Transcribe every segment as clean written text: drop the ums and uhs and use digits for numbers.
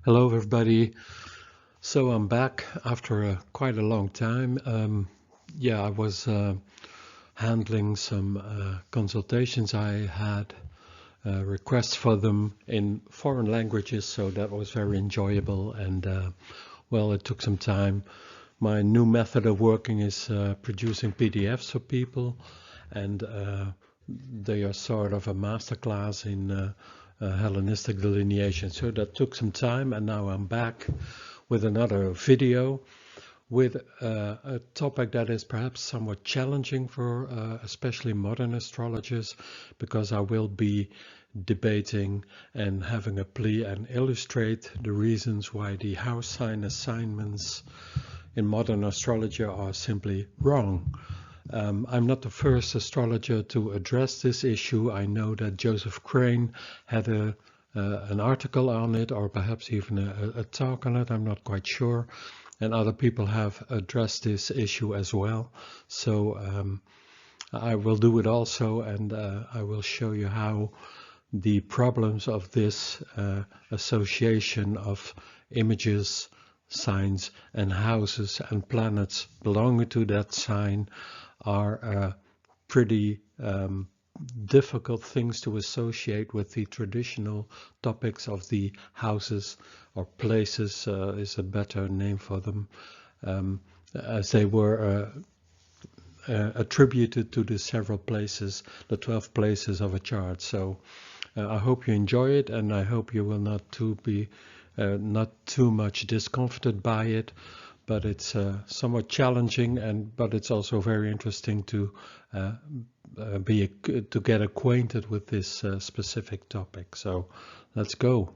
Hello, everybody. So I'm back after quite a long time. I was handling some consultations. I had requests for them in foreign languages, so that was very enjoyable. And well, it took some time. My new method of working is producing PDFs for people, and they are sort of a masterclass in Hellenistic delineation. So that took some time, and now I'm back with another video with a topic that is perhaps somewhat challenging for especially modern astrologers, because I will be debating and having a plea and illustrate the reasons why the house sign assignments in modern astrology are simply wrong. I'm not the first astrologer to address this issue. I know that Joseph Crane had an article on it, or perhaps even a talk on it. I'm not quite sure. And other people have addressed this issue as well. So I will do it also, and I will show you how the problems of this association of images, signs, and houses and planets belonging to that sign are pretty difficult things to associate with the traditional topics of the houses, or places is a better name for them, as they were attributed to the several places, the 12 places of a chart. So I hope you enjoy it, and I hope you will not be not too much discomforted by it. But it's somewhat challenging, but it's also very interesting to get acquainted with this specific topic. So let's go.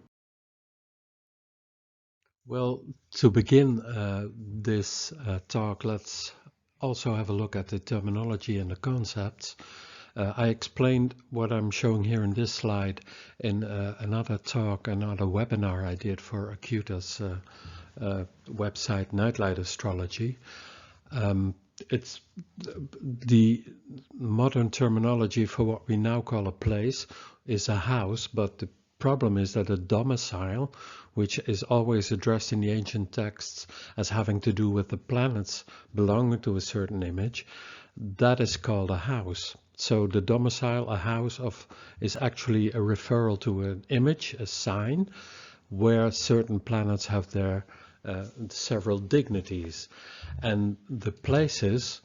Well, to begin this talk, let's also have a look at the terminology and the concepts. I explained what I'm showing here in this slide in another talk, another webinar I did for equates website, Nightlight Astrology. It's the modern terminology for what we now call a place is a house, but the problem is that a domicile, which is always addressed in the ancient texts as having to do with the planets belonging to a certain image, that is called a house. So the domicile, a house of, is actually a referral to an image, a sign, where certain planets have their several dignities. And the places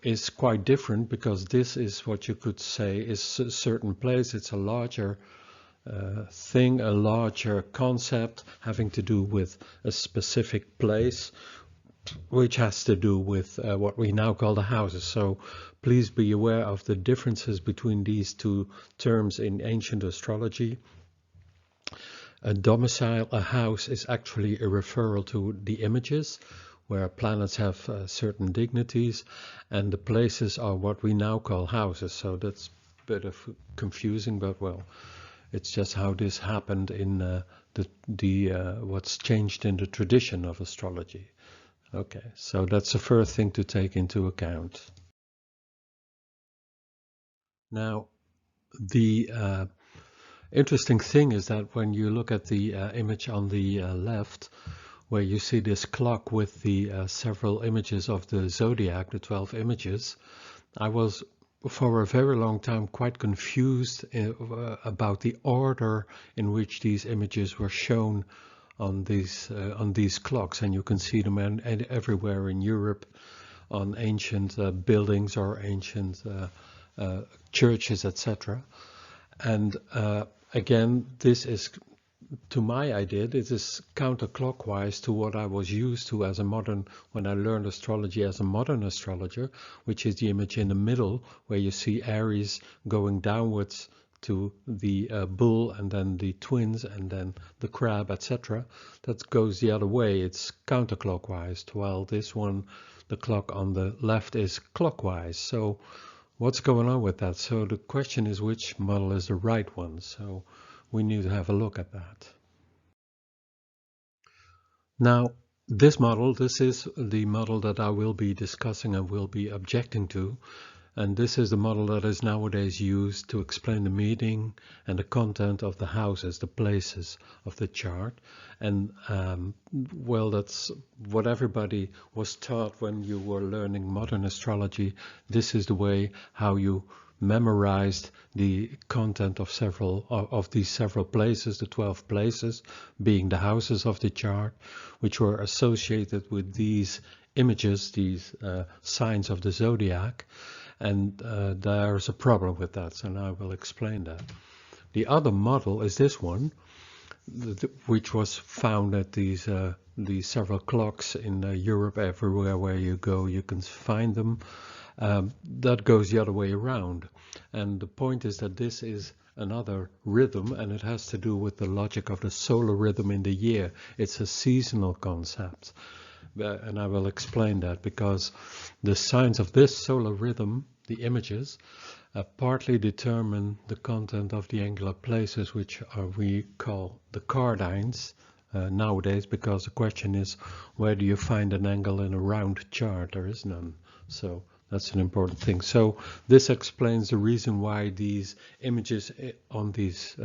is quite different, because this is what you could say is a certain place. It's a larger thing, a larger concept having to do with a specific place, which has to do with what we now call the houses. So please be aware of the differences between these two terms in ancient astrology. A domicile, a house, is actually a referral to the images, where planets have certain dignities, and the places are what we now call houses. So that's a bit of confusing, but well, it's just how this happened in what's changed in the tradition of astrology. Okay, so that's the first thing to take into account. Now, the interesting thing is that when you look at the image on the left, where you see this clock with the several images of the zodiac, the 12 images, I was for a very long time quite confused about the order in which these images were shown on these clocks, and you can see them everywhere in Europe on ancient buildings or ancient churches, etc. And again, this is, to my idea, this is counterclockwise to what I was used to as a modern, when I learned astrology as a modern astrologer, which is the image in the middle, where you see Aries going downwards to the bull, and then the twins, and then the crab, etc. That goes the other way. It's counterclockwise, while this one, the clock on the left, is clockwise. So what's going on with that? So the question is, which model is the right one? So we need to have a look at that. Now, this is the model that I will be discussing and will be objecting to. And this is the model that is nowadays used to explain the meaning and the content of the houses, the places of the chart. And well, that's what everybody was taught when you were learning modern astrology. This is the way how you memorized the content of these several places, the 12 places being the houses of the chart, which were associated with these images, these signs of the zodiac. And there's a problem with that, and I will explain that. The other model is this one, which was found at these several clocks in Europe. Everywhere where you go, you can find them. That goes the other way around. And the point is that this is another rhythm, and it has to do with the logic of the solar rhythm in the year. It's a seasonal concept. And I will explain that, because the signs of this solar rhythm, the images, partly determine the content of the angular places, which we call the cardines nowadays, because the question is, where do you find an angle in a round chart? There is none. So that's an important thing. So this explains the reason why these images on these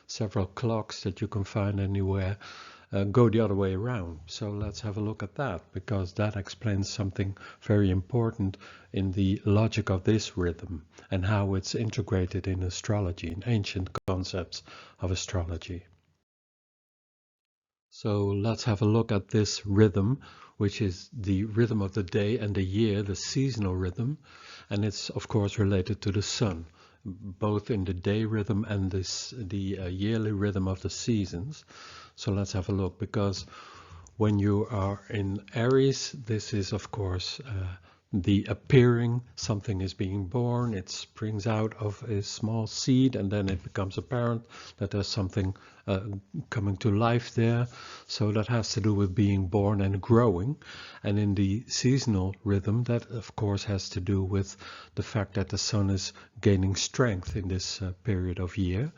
several clocks that you can find anywhere go the other way around. So let's have a look at that, because that explains something very important in the logic of this rhythm and how it's integrated in astrology, in ancient concepts of astrology. So let's have a look at this rhythm, which is the rhythm of the day and the year, the seasonal rhythm, and it's of course related to the sun, both in the day rhythm and the yearly rhythm of the seasons. So let's have a look, because when you are in Aries, this is of course the appearing, something is being born, it springs out of a small seed, and then it becomes apparent that there's something coming to life there. So that has to do with being born and growing. And in the seasonal rhythm, that of course has to do with the fact that the sun is gaining strength in this period of year.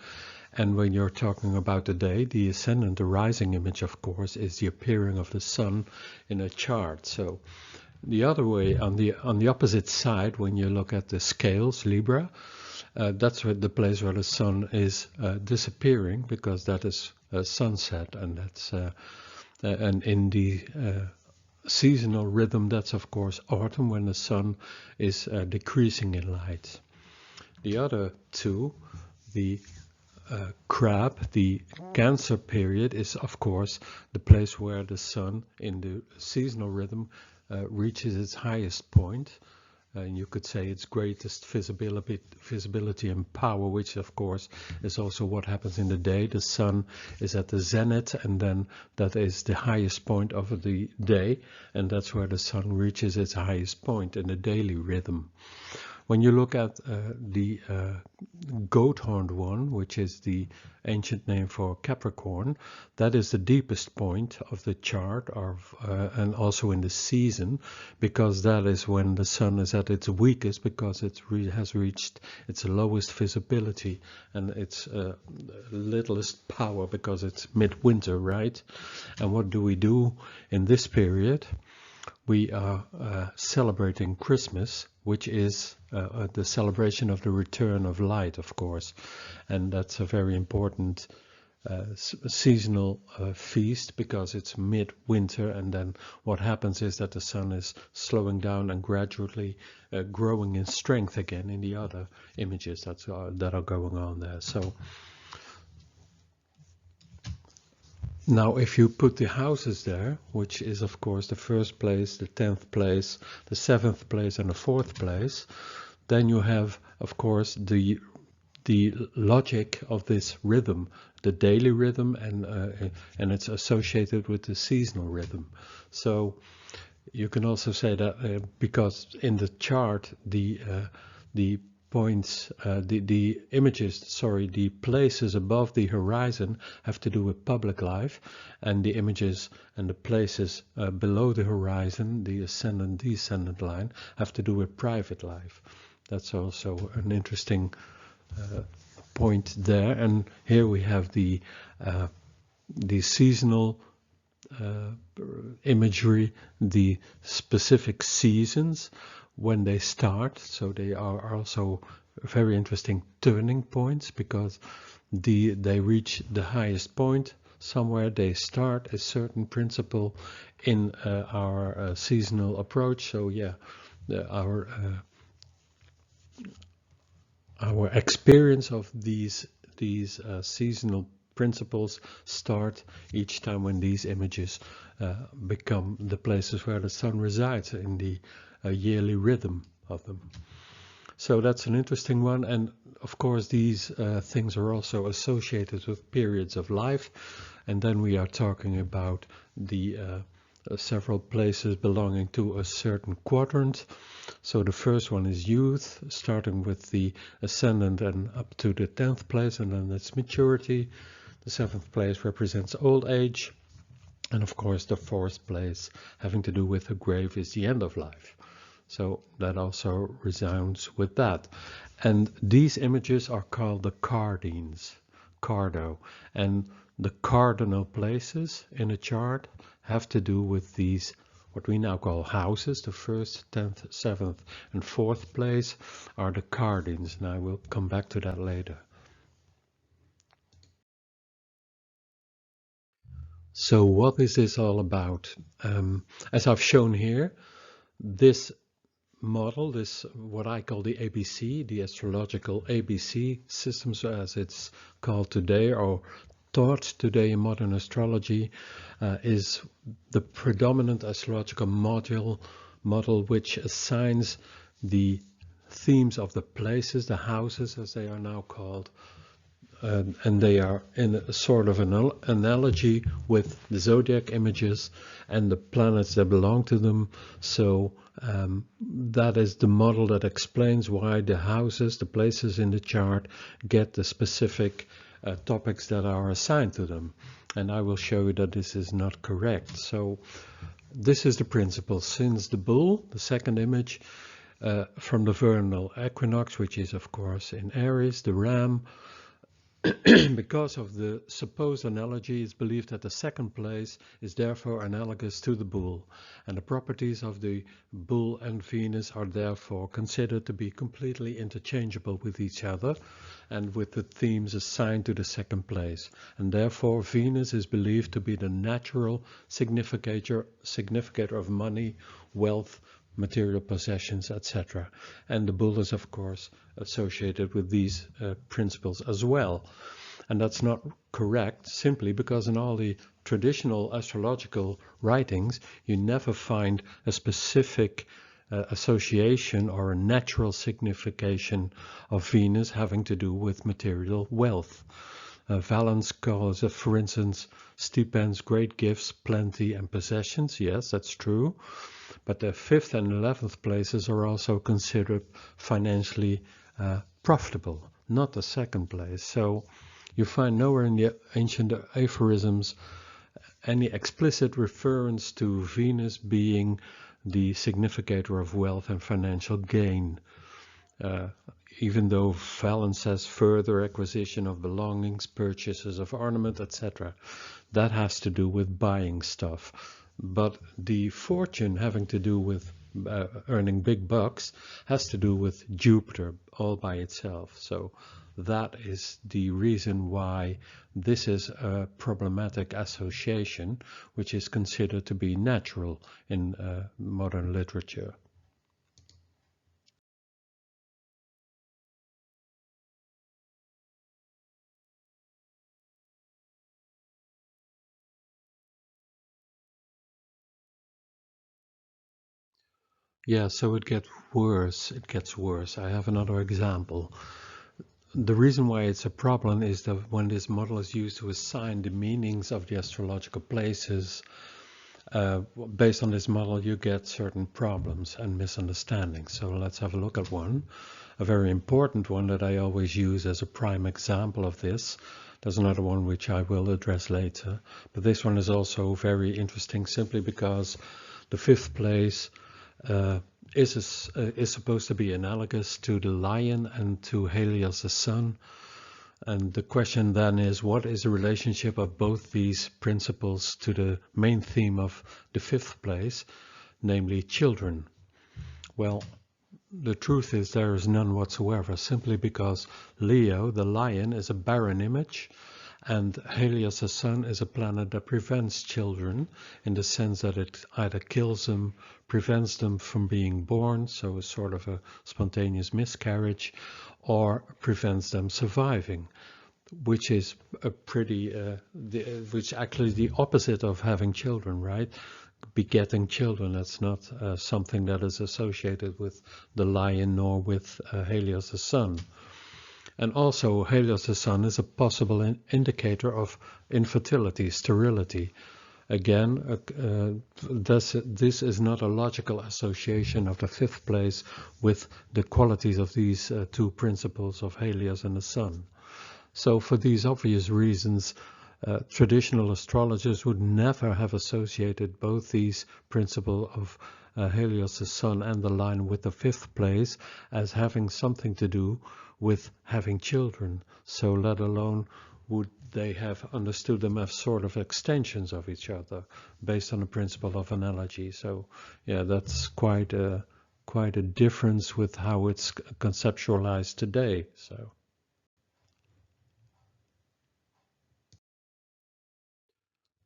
And when you're talking about the day, the ascendant, the rising image, of course, is the appearing of the sun in a chart. So the other way, on the opposite side, when you look at the scales, Libra, that's where the place where the sun is disappearing, because that is sunset, and that's and in the seasonal rhythm, that's of course autumn, when the sun is decreasing in light. The other two, the crab, the Cancer period, is of course the place where the sun in the seasonal rhythm reaches its highest point, and you could say its greatest visibility and power, which of course is also what happens in the day. The sun is at the zenith, and then that is the highest point of the day, and that's where the sun reaches its highest point in the daily rhythm. When you look at the goat-horned one, which is the ancient name for Capricorn, that is the deepest point of the chart, and also in the season, because that is when the sun is at its weakest, because it has reached its lowest visibility and its littlest power, because it's midwinter, right? And what do we do in this period? We are celebrating Christmas, which is the celebration of the return of light, of course. And that's a very important seasonal feast, because it's midwinter, and then what happens is that the sun is slowing down and gradually growing in strength again in the other images that are going on there. So now, if you put the houses there, which is of course the first place, the 10th place, the 7th place, and the 4th place, then you have, of course, the logic of this rhythm, the daily rhythm, and it's associated with the seasonal rhythm. So you can also say that because in the chart the points, the images, sorry, the places above the horizon have to do with public life, and the images and the places below the horizon, the ascendant descendant line, have to do with private life. That's also an interesting point there. And here we have the seasonal imagery, the specific seasons, when they start. So they are also very interesting turning points, because they reach the highest point somewhere. They start a certain principle in our seasonal approach. So yeah, our experience of these seasonal principles start each time when these images become the places where the sun resides in the yearly rhythm of them. So that's an interesting one, and of course these things are also associated with periods of life, and then we are talking about the several places belonging to a certain quadrant. So the first one is youth, starting with the ascendant and up to the 10th place, and then it's maturity. The 7th place represents old age, and of course the 4th place, having to do with the grave, is the end of life. So that also resounds with that. And these images are called the cardines, cardo. And the cardinal places in a chart have to do with these, what we now call houses. The 1st, 10th, 7th, and 4th place are the cardines, and I will come back to that later. So what is this all about? As I've shown here, this model, this what I call the ABC, the astrological ABC system, so as it's called today or taught today in modern astrology, is the predominant astrological model which assigns the themes of the places, the houses as they are now called, and they are in a sort of an analogy with the zodiac images and the planets that belong to them. So that is the model that explains why the houses, the places in the chart, get the specific topics that are assigned to them. And I will show you that this is not correct. So this is the principle. Since the bull, the second image, from the vernal equinox, which is of course in Aries, the ram, because of the supposed analogy, it's believed that the second place is therefore analogous to the bull, and the properties of the bull and Venus are therefore considered to be completely interchangeable with each other and with the themes assigned to the second place. And therefore Venus is believed to be the natural significator of money, wealth, material possessions, etc. And the bull is of course associated with these principles as well. And that's not correct, simply because in all the traditional astrological writings you never find a specific association or a natural signification of Venus having to do with material wealth. Valence calls it, for instance, stipends, great gifts, plenty and possessions. Yes, that's true. But the 5th and 11th places are also considered financially profitable, not the second place. So you find nowhere in the ancient aphorisms any explicit reference to Venus being the significator of wealth and financial gain. Even though Valence says further acquisition of belongings, purchases of ornament, etc. That has to do with buying stuff. But the fortune having to do with earning big bucks has to do with Jupiter all by itself. So that is the reason why this is a problematic association, which is considered to be natural in modern literature. Yeah, so it gets worse. It gets worse. I have another example. The reason why it's a problem is that when this model is used to assign the meanings of the astrological places, based on this model you get certain problems and misunderstandings. So let's have a look at one. A very important one that I always use as a prime example of this. There's another one which I will address later. But this one is also very interesting simply because the 5th place is supposed to be analogous to the lion and to Helios the sun. And the question then is, what is the relationship of both these principles to the main theme of the 5th place, namely children? Well, the truth is there is none whatsoever, simply because Leo, the lion, is a barren image, and Helios, the sun, is a planet that prevents children, in the sense that it either kills them, prevents them from being born, so it's sort of a spontaneous miscarriage, or prevents them surviving, which is a pretty, which actually is the opposite of having children, right? Begetting children, that's not something that is associated with the lion nor with Helios the sun. And also Helios the sun is a possible indicator of infertility, sterility. Again, this is not a logical association of the fifth place with the qualities of these two principles of Helios and the sun. So for these obvious reasons, traditional astrologers would never have associated both these principles of Helios, the sun, and the line with the fifth place as having something to do with having children. So let alone would they have understood them as sort of extensions of each other based on the principle of analogy. So yeah, that's quite a difference with how it's conceptualized today.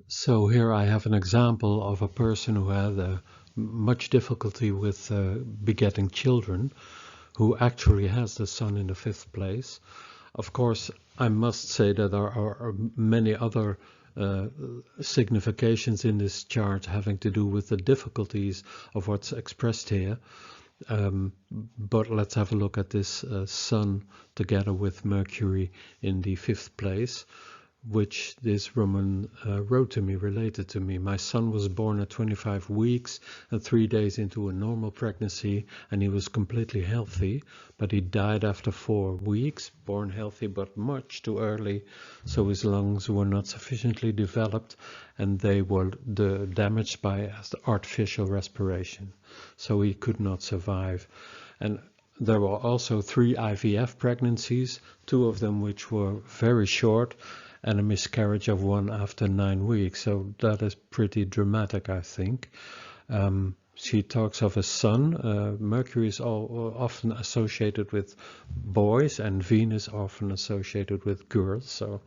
So here I have an example of a person who had much difficulty with begetting children, who actually has the sun in the fifth place. Of course, I must say that there are many other significations in this chart having to do with the difficulties of what's expressed here. But let's have a look at this sun together with Mercury in the fifth place, which this woman wrote to me, related to me. My son was born at 25 weeks and 3 days into a normal pregnancy, and he was completely healthy, but he died after 4 weeks, born healthy but much too early, so his lungs were not sufficiently developed and they were damaged by artificial respiration, so he could not survive. And there were also 3 IVF pregnancies, 2 of them which were very short, and a miscarriage of 1 after 9 weeks. So that is pretty dramatic, I think. She talks of a son. Mercury is often associated with boys, and Venus often associated with girls. So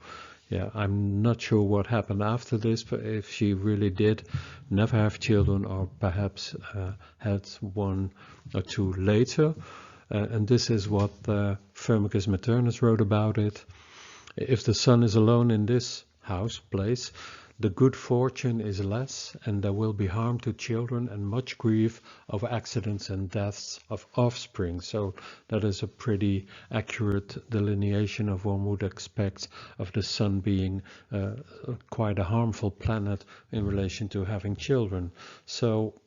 yeah, I'm not sure what happened after this, but if she really did never have children, or perhaps had 1 or 2 later. And this is what Firmicus Maternus wrote about it. If the sun is alone in this place, the good fortune is less, and there will be harm to children and much grief of accidents and deaths of offspring. So that is a pretty accurate delineation of what one would expect of the sun being quite a harmful planet in relation to having children. So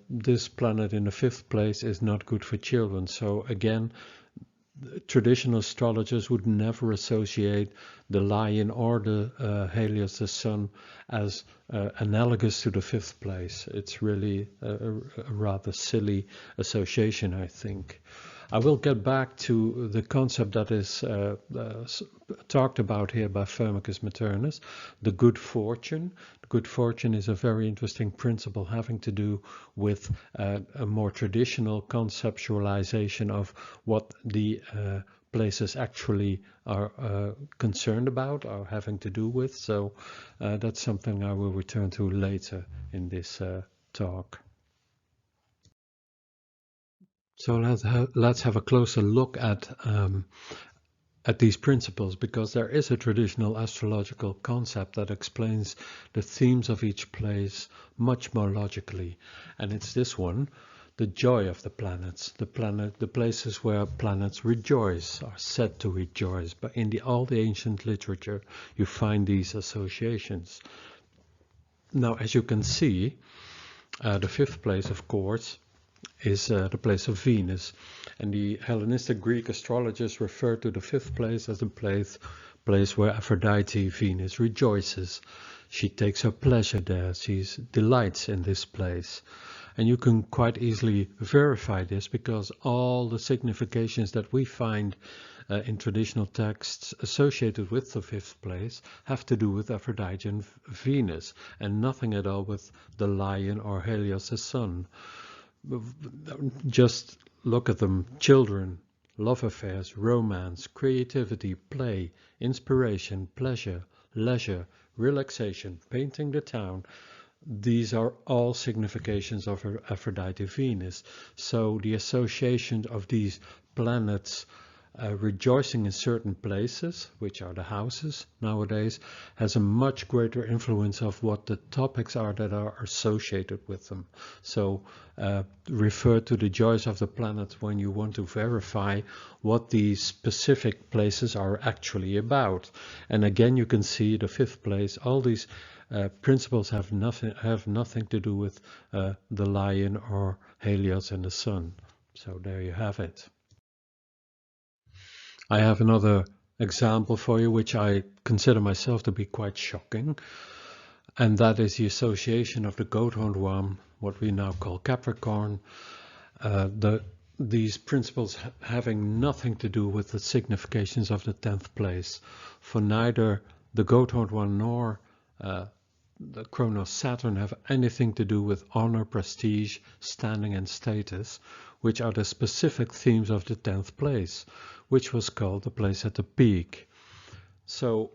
this planet in the fifth place is not good for children. So again, traditional astrologers would never associate the lion or the Helios, the sun, as analogous to the fifth place. It's really a rather silly association, I think. I will get back to the concept that is talked about here by Firmicus Maternus, the good fortune. Good fortune is a very interesting principle having to do with a more traditional conceptualization of what the places actually are concerned about, or having to do with. So that's something I will return to later in this talk. So let's have a closer look at these principles, because there is a traditional astrological concept that explains the themes of each place much more logically, and it's this one: the joy of the planets. The places where planets rejoice, are said to rejoice. But in all the ancient literature, you find these associations. Now, as you can see, the fifth place, of course, is the place of Venus, and the Hellenistic Greek astrologers refer to the fifth place as the place where Aphrodite, Venus, rejoices. She takes her pleasure there. She delights in this place. And you can quite easily verify this, because all the significations that we find in traditional texts associated with the fifth place have to do with Aphrodite and Venus, and nothing at all with the lion or Helios, the sun. just look at them: children, love affairs, romance, creativity, play, inspiration, pleasure, leisure, relaxation, painting the town. These are all significations of Aphrodite Venus. So the association of these planets rejoicing in certain places, which are the houses nowadays, has a much greater influence of what the topics are that are associated with them. So refer to the joys of the planets when you want to verify what these specific places are actually about. And again, you can see the fifth place, all these principles have nothing to do with the lion or Helios and the sun. So there you have it. I have another example for you, which I consider myself to be quite shocking, and that is the association of the goat-horned one, what we now call Capricorn, these principles having nothing to do with the significations of the 10th place. For neither the goat-horned one nor the Kronos Saturn have anything to do with honor, prestige, standing and status, which are the specific themes of the 10th place, which was called the place at the peak. So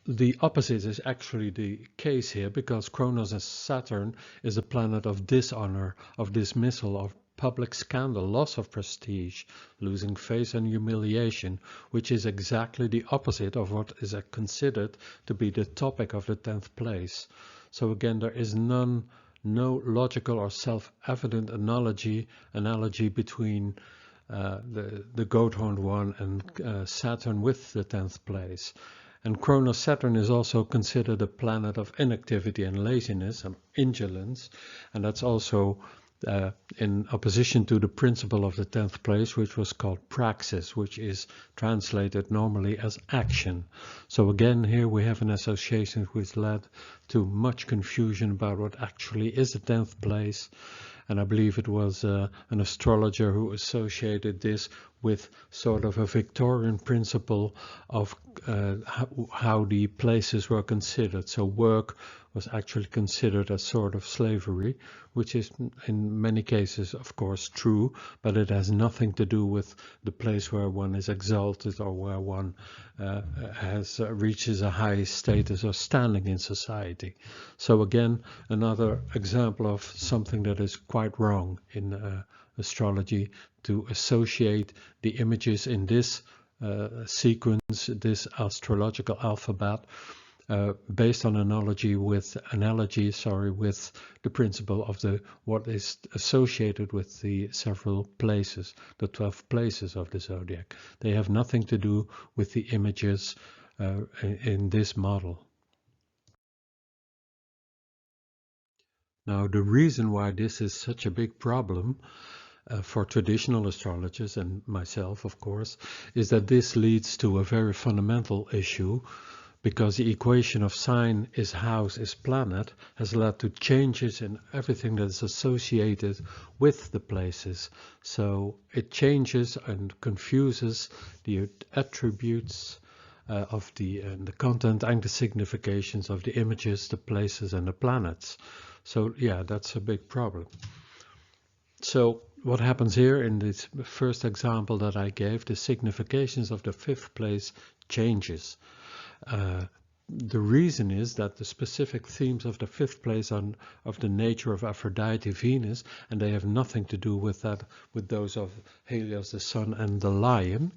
the opposite is actually the case here, because Kronos and Saturn is a planet of dishonor, of dismissal, of public scandal, loss of prestige, losing face and humiliation, which is exactly the opposite of what is considered to be the topic of the 10th place. So again, there is no logical or self-evident analogy between the goat-horned one and Saturn with the 10th place. And Kronos Saturn is also considered a planet of inactivity and laziness and indolence, and that's also in opposition to the principle of the 10th place, which was called praxis, which is translated normally as action. So again, here we have an association which led to much confusion about what actually is the 10th place. And I believe it was an astrologer who associated this with sort of a Victorian principle of how the places were considered. So work was actually considered as sort of slavery, which is in many cases, of course, true, but it has nothing to do with the place where one is exalted or where one reaches a high status or standing in society. So again, another example of something that is quite wrong in astrology, to associate the images in this sequence, this astrological alphabet, based on analogy with the principle of what is associated with the several places, the 12 places of the zodiac. They have nothing to do with the images in this model. Now, the reason why this is such a big problem for traditional astrologers and myself, of course, is that this leads to a very fundamental issue, because the equation of sign is house is planet has led to changes in everything that is associated with the places. So it changes and confuses the attributes of the content and the significations of the images, the places and the planets. So yeah, that's a big problem. So what happens here in this first example that I gave, the significations of the 5th place changes. The reason is that the specific themes of the 5th place are of the nature of Aphrodite Venus, and they have nothing to do with those of Helios the Sun and the Lion.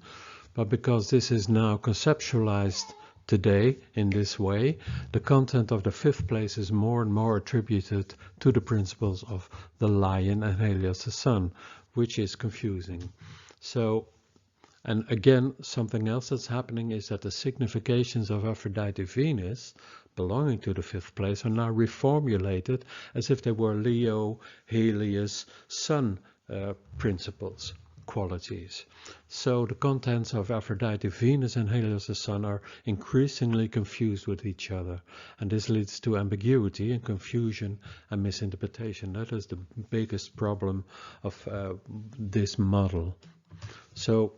But because this is now conceptualized today in this way, the content of the 5th place is more and more attributed to the principles of the Lion and Helios the Sun, which is confusing. So, and again, something else that's happening is that the significations of Aphrodite Venus belonging to the 5th place are now reformulated as if they were Leo, Helios, Sun principles, qualities. So the contents of Aphrodite Venus and Helios the Sun are increasingly confused with each other, and this leads to ambiguity and confusion and misinterpretation. That is the biggest problem of this model. So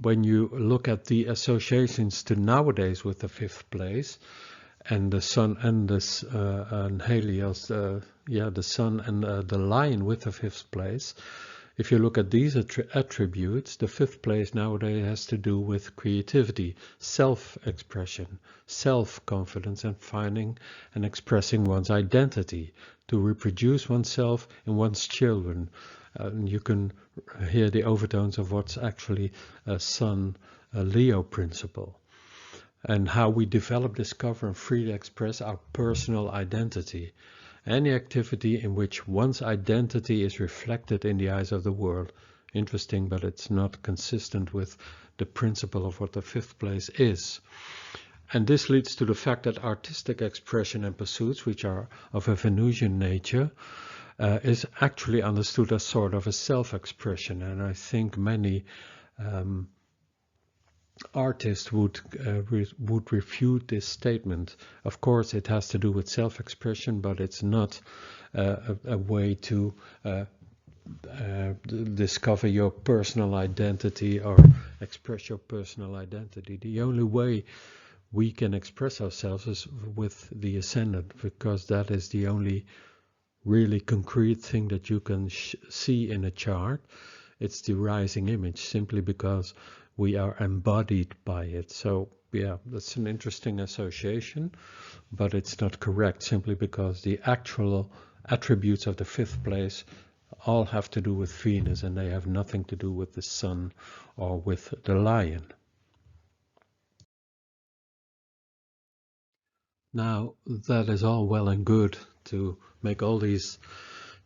when you look at the associations to nowadays with the 5th place, and the sun and this and Helios, the sun and the lion with the fifth place. If you look at these attributes, the fifth place nowadays has to do with creativity, self-expression, self-confidence, and finding and expressing one's identity, to reproduce oneself in one's children. You can hear the overtones of what's actually a Sun Leo principle, and how we develop, discover, and freely express our personal identity. Any activity in which one's identity is reflected in the eyes of the world. Interesting, but it's not consistent with the principle of what the fifth place is. And this leads to the fact that artistic expression and pursuits, which are of a Venusian nature, is actually understood as sort of a self-expression. And I think many artists would refute this statement. Of course, it has to do with self-expression, but it's not a way to discover your personal identity or express your personal identity. The only way we can express ourselves is with the ascendant, because that is the only really concrete thing that you can see in a chart. It's the rising image, simply because we are embodied by it. So yeah, that's an interesting association, but it's not correct, simply because the actual attributes of the fifth place all have to do with Venus, and they have nothing to do with the sun or with the lion. Now, that is all well and good to make all these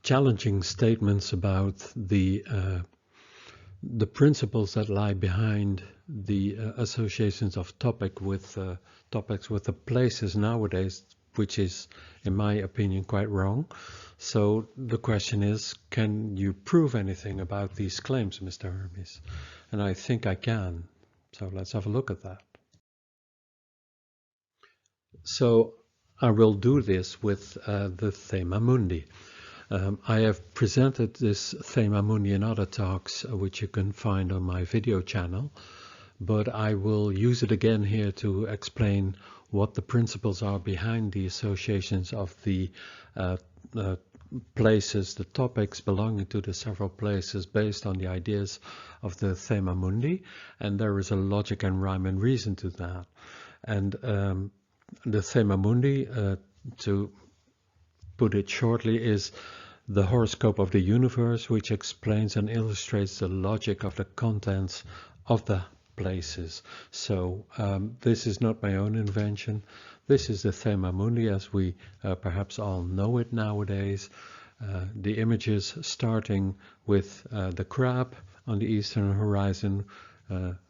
challenging statements about the principles that lie behind the associations of topics with the places nowadays, which is, in my opinion, quite wrong. So the question is, can you prove anything about these claims, Mr. Hermes? And I think I can. So let's have a look at that. So I will do this with the Thema Mundi. I have presented this Thema Mundi in other talks, which you can find on my video channel, but I will use it again here to explain what the principles are behind the associations of the places, the topics belonging to the several places, based on the ideas of the Thema Mundi, and there is a logic and rhyme and reason to that. And the Thema Mundi, to put it shortly, is the horoscope of the universe, which explains and illustrates the logic of the contents of the places. So this is not my own invention. This is the Thema Mundi as we perhaps all know it nowadays. The images starting with the crab on the eastern horizon,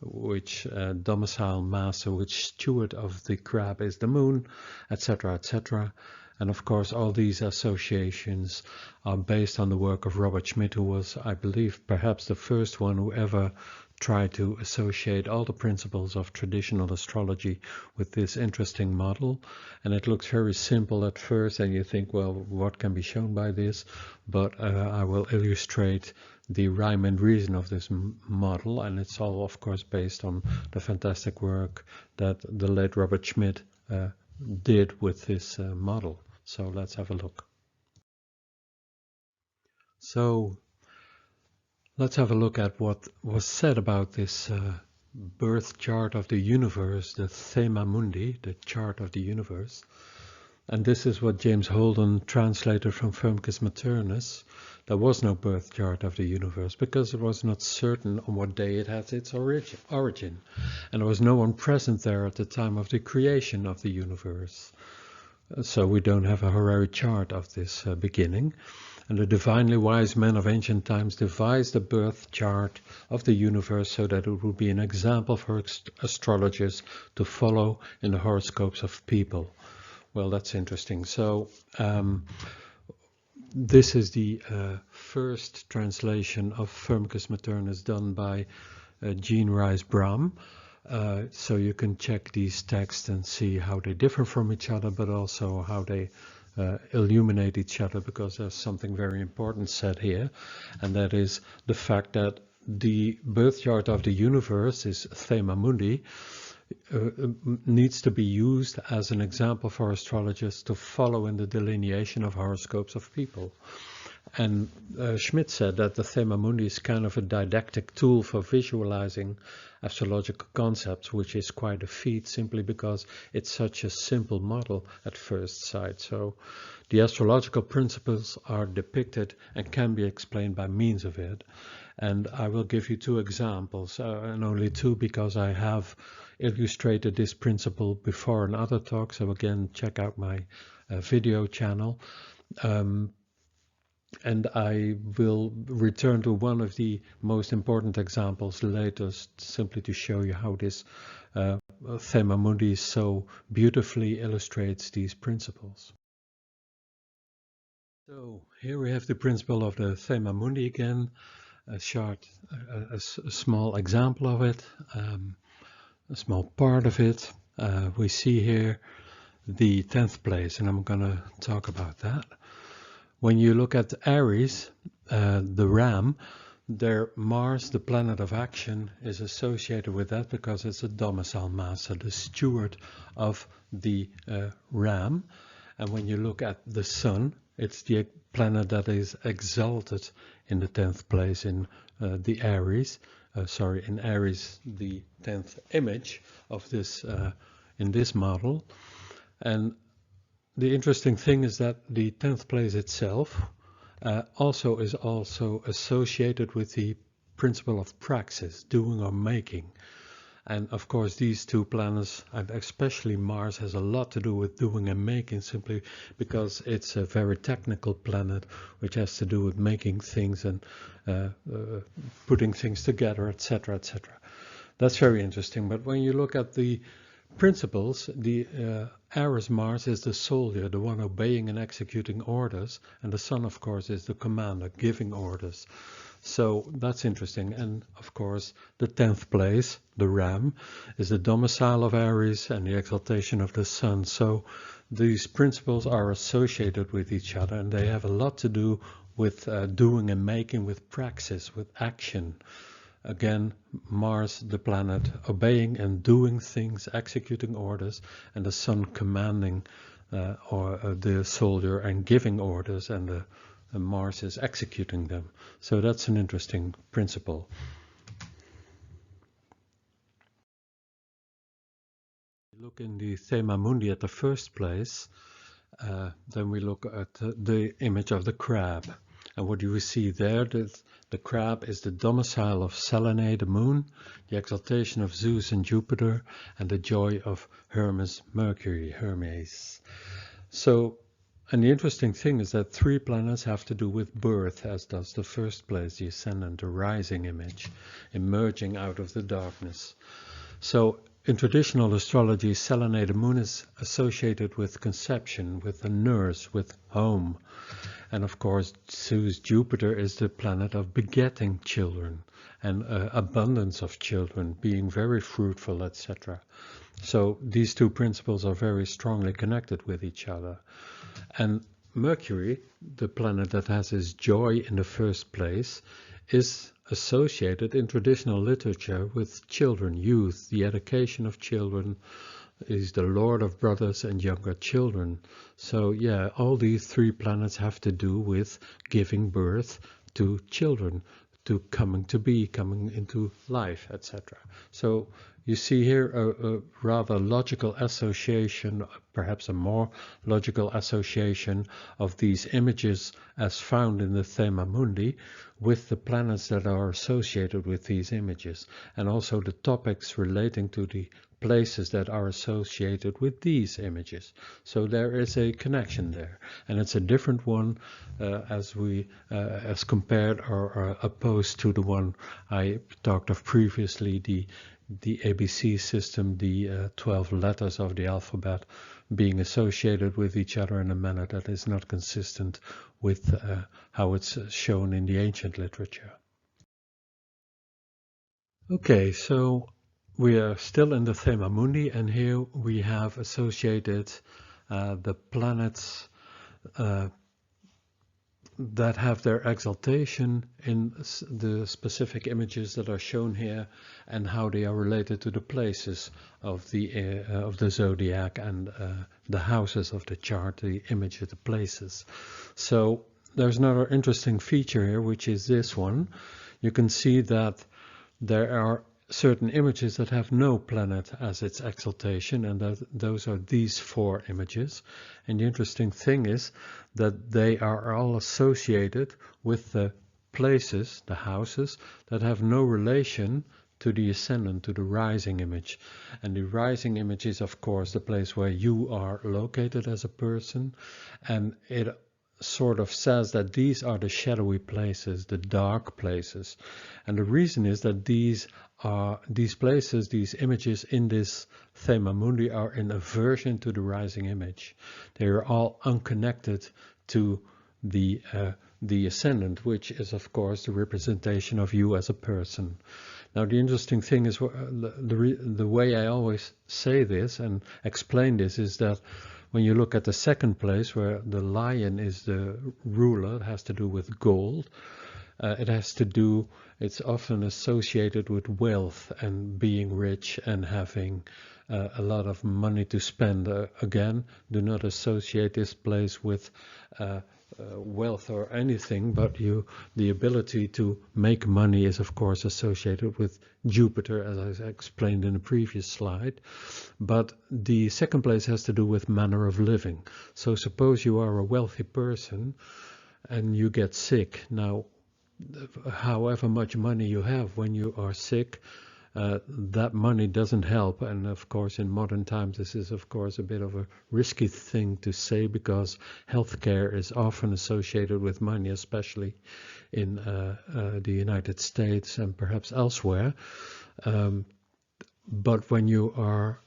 which domicile master, which steward of the crab is the moon, etc., etc. And of course, all these associations are based on the work of Robert Schmidt, who was, I believe, perhaps the first one who ever tried to associate all the principles of traditional astrology with this interesting model. And it looks very simple at first, and you think, well, what can be shown by this? But I will illustrate the rhyme and reason of this model, and it's all, of course, based on the fantastic work that the late Robert Schmidt did with this model. So let's have a look. So let's have a look at what was said about this birth chart of the universe, the Thema Mundi, the chart of the universe. And this is what James Holden translated from Firmicus Maternus. There was no birth chart of the universe because it was not certain on what day it had its origin. And there was no one present there at the time of the creation of the universe. So we don't have a horary chart of this beginning. And the divinely wise men of ancient times devised a birth chart of the universe so that it would be an example for astrologers to follow in the horoscopes of people. Well, that's interesting. So this is the first translation of Firmicus Maternus done by Jean Rice Bram. So you can check these texts and see how they differ from each other, but also how they illuminate each other, because there's something very important said here, and that is the fact that the birth chart of the universe is Thema Mundi, needs to be used as an example for astrologers to follow in the delineation of horoscopes of people. And Schmidt said that the Thema Mundi is kind of a didactic tool for visualizing astrological concepts, which is quite a feat simply because it's such a simple model at first sight. So the astrological principles are depicted and can be explained by means of it. And I will give you two examples, and only two, because I have illustrated this principle before in other talks. So again, check out my video channel. And I will return to one of the most important examples later, simply to show you how this Thema Mundi so beautifully illustrates these principles. So here we have the principle of the Thema Mundi again, a small example of it, a small part of it. We see here the 10th place, and I'm going to talk about that. When you look at Aries, the ram, their Mars, the planet of action, is associated with that because it's a domicile master, the steward of the ram. And when you look at the sun, it's the planet that is exalted in the 10th place in the Aries. In Aries, the 10th image of this in this model. And the interesting thing is that the 10th place itself also is associated with the principle of praxis, doing or making. And of course these two planets, and especially Mars, has a lot to do with doing and making, simply because it's a very technical planet which has to do with making things and putting things together, etc., etc. That's very interesting. But when you look at the principles, the Aries Mars is the soldier, the one obeying and executing orders, and the Sun, of course, is the commander, giving orders. So that's interesting. And of course, the 10th place, the ram, is the domicile of Aries and the exaltation of the Sun. So these principles are associated with each other, and they have a lot to do with doing and making, with praxis, with action. Again, Mars, the planet, obeying and doing things, executing orders, and the Sun commanding the soldier and giving orders, and Mars is executing them. So that's an interesting principle. Look in the Thema Mundi at the first place, then we look at the image of the crab. And what do we see there? The crab is the domicile of Selene, the moon, the exaltation of Zeus and Jupiter, and the joy of Hermes. So, and the interesting thing is that three planets have to do with birth, as does the first place, the ascendant, the rising image, emerging out of the darkness. So in traditional astrology, Selene, the moon, is associated with conception, with the nurse, with home. And of course, Zeus, Jupiter, is the planet of begetting children and abundance of children, being very fruitful, etc. So these two principles are very strongly connected with each other. And Mercury, the planet that has his joy in the first place, is associated in traditional literature with children, youth, the education of children. Is the Lord of brothers and younger children. So yeah, all these three planets have to do with giving birth to children, to coming to be, coming into life, etc. So you see here a rather logical association, perhaps a more logical association of these images as found in the Thema Mundi with the planets that are associated with these images, and also the topics relating to the places that are associated with these images. So there is a connection there, and it's a different one as compared or opposed to the one I talked of previously, the ABC system, the 12 letters of the alphabet being associated with each other in a manner that is not consistent with how it's shown in the ancient literature. Okay, so we are still in the Thema Mundi, and here we have associated the planets that have their exaltation in the specific images that are shown here, and how they are related to the places of the zodiac and the houses of the chart, the image of the places. So there's another interesting feature here, which is this one. You can see that there are certain images that have no planet as its exaltation, and those are these 4 images. And the interesting thing is that they are all associated with the places, the houses, that have no relation to the ascendant, to the rising image. And the rising image is, of course, the place where you are located as a person, and it sort of says that these are the shadowy places, the dark places. And the reason is that these places, these images in this Thema Mundi are in aversion to the rising image. They are all unconnected to the ascendant, which is of course the representation of you as a person. Now the interesting thing is, the way I always say this and explain this is that when you look at the second place, where the lion is the ruler, it has to do with gold. It's often associated with wealth and being rich and having a lot of money to spend. Again, do not associate this place with wealth or anything, but the ability to make money is of course associated with Jupiter, as I explained in the previous slide. But the second place has to do with manner of living. So suppose you are a wealthy person and you get sick. Now, however much money you have, when you are sick, that money doesn't help. And of course in modern times this is of course a bit of a risky thing to say, because healthcare is often associated with money, especially in the United States and perhaps elsewhere. But when you are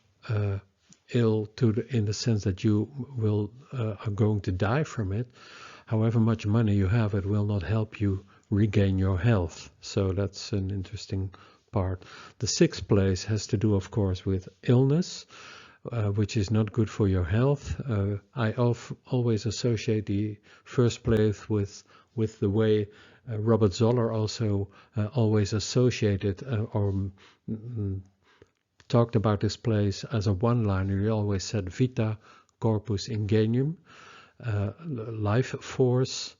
ill in the sense that you are going to die from it, however much money you have, it will not help you regain your health. So that's an interesting part. The sixth place has to do, of course, with illness, which is not good for your health. I always associate the first place with the way Robert Zoller also always associated or talked about this place as a one-liner. He always said vita corpus ingenium, life force,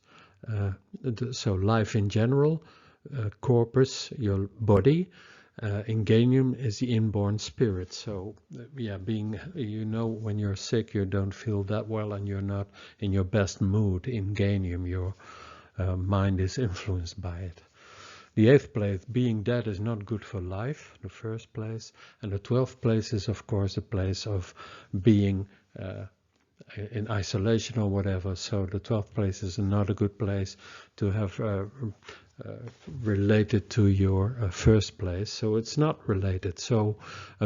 so life in general, corpus, your body, ingenium is the inborn spirit. So yeah, when you're sick, you don't feel that well and you're not in your best mood. Ingenium, your mind is influenced by it. The eighth place, being dead, is not good for life, the first place. And the 12th place is, of course, a place of being in isolation or whatever. So the 12th place is not a good place to have related to your first place. So it's not related. So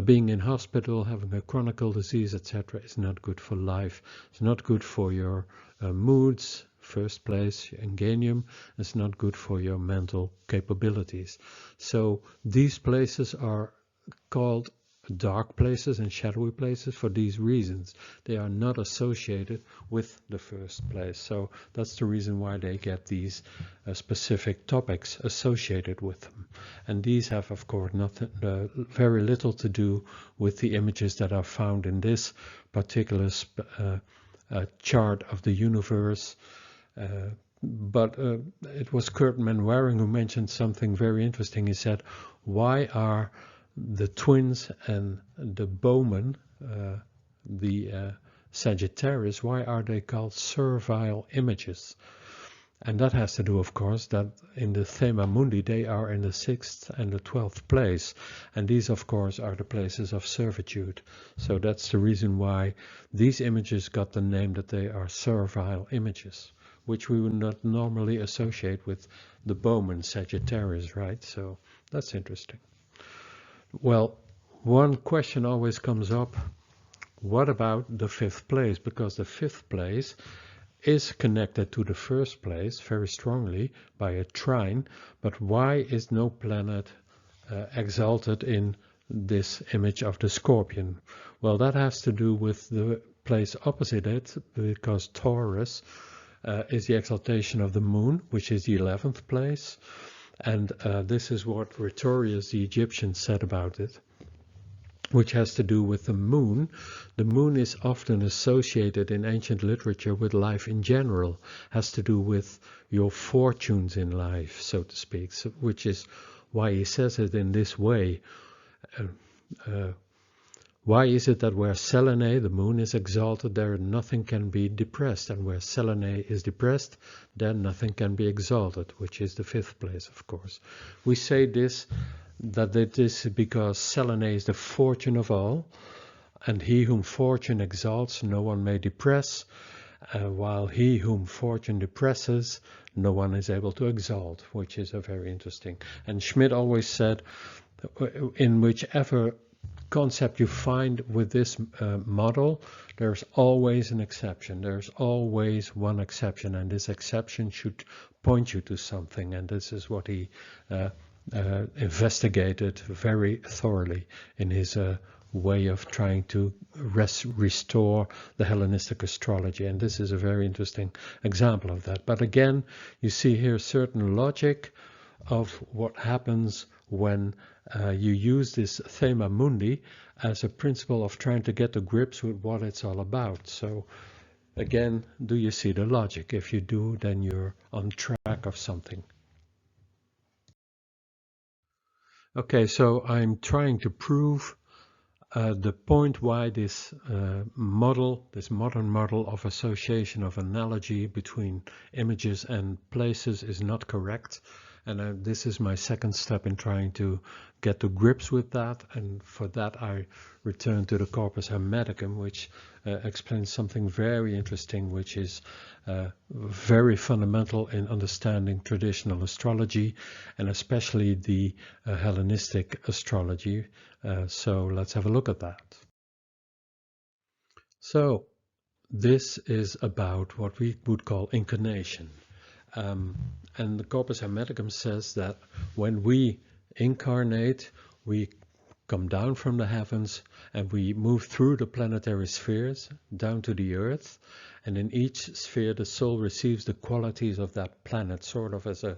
being in hospital, having a chronic disease, etc. is not good for life. It's not good for your moods. First place, ingenium, is not good for your mental capabilities. So these places are called dark places and shadowy places for these reasons. They are not associated with the first place. So that's the reason why they get these specific topics associated with them. And these have, of course, very little to do with the images that are found in this particular chart of the universe. But it was Kurt Manwaring who mentioned something very interesting. He said, why are the twins and the Bowman, the Sagittarius, why are they called servile images? And that has to do, of course, that in the Thema Mundi they are in the 6th and the 12th place. And these, of course, are the places of servitude. So that's the reason why these images got the name that they are servile images, which we would not normally associate with the Bowman Sagittarius, right? So that's interesting. Well, one question always comes up, what about the 5th place? Because the 5th place is connected to the first place very strongly by a trine, but why is no planet exalted in this image of the Scorpion? Well, that has to do with the place opposite it, because Taurus is the exaltation of the moon, which is the 11th place. And this is what Rhetorius, the Egyptian, said about it, which has to do with the moon. The moon is often associated in ancient literature with life in general, has to do with your fortunes in life, so to speak, so, which is why he says it in this way. Why is it that where Selene, the moon, is exalted, there nothing can be depressed, and where Selene is depressed, then nothing can be exalted, which is the 5th place, of course. We say this, that it is because Selene is the fortune of all, and he whom fortune exalts, no one may depress, while he whom fortune depresses, no one is able to exalt, which is a very interesting. And Schmidt always said, in whichever concept you find with this model, there's always an exception. There's always one exception, and this exception should point you to something, and this is what he investigated very thoroughly in his way of trying to restore the Hellenistic astrology, and this is a very interesting example of that. But again, you see here certain logic of what happens when you use this Thema Mundi as a principle of trying to get to grips with what it's all about. So again, do you see the logic? If you do, then you're on track of something. Okay, so I'm trying to prove the point why this model, this modern model of association of analogy between images and places is not correct. And this is my second step in trying to get to grips with that. And for that, I return to the Corpus Hermeticum, which explains something very interesting, which is very fundamental in understanding traditional astrology, and especially the Hellenistic astrology. So let's have a look at that. So this is about what we would call incarnation. And the Corpus Hermeticum says that when we incarnate, we come down from the heavens and we move through the planetary spheres down to the earth. And in each sphere, the soul receives the qualities of that planet, sort of as a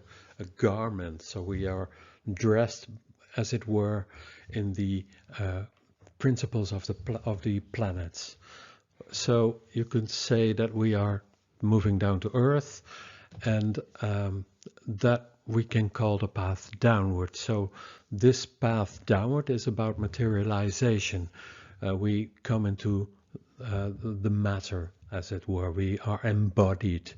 garment. So we are dressed, as it were, in the principles of the planets. So you could say that we are moving down to earth, and that we can call the path downward. So this path downward is about materialization. We come into the matter, as it were. We are embodied,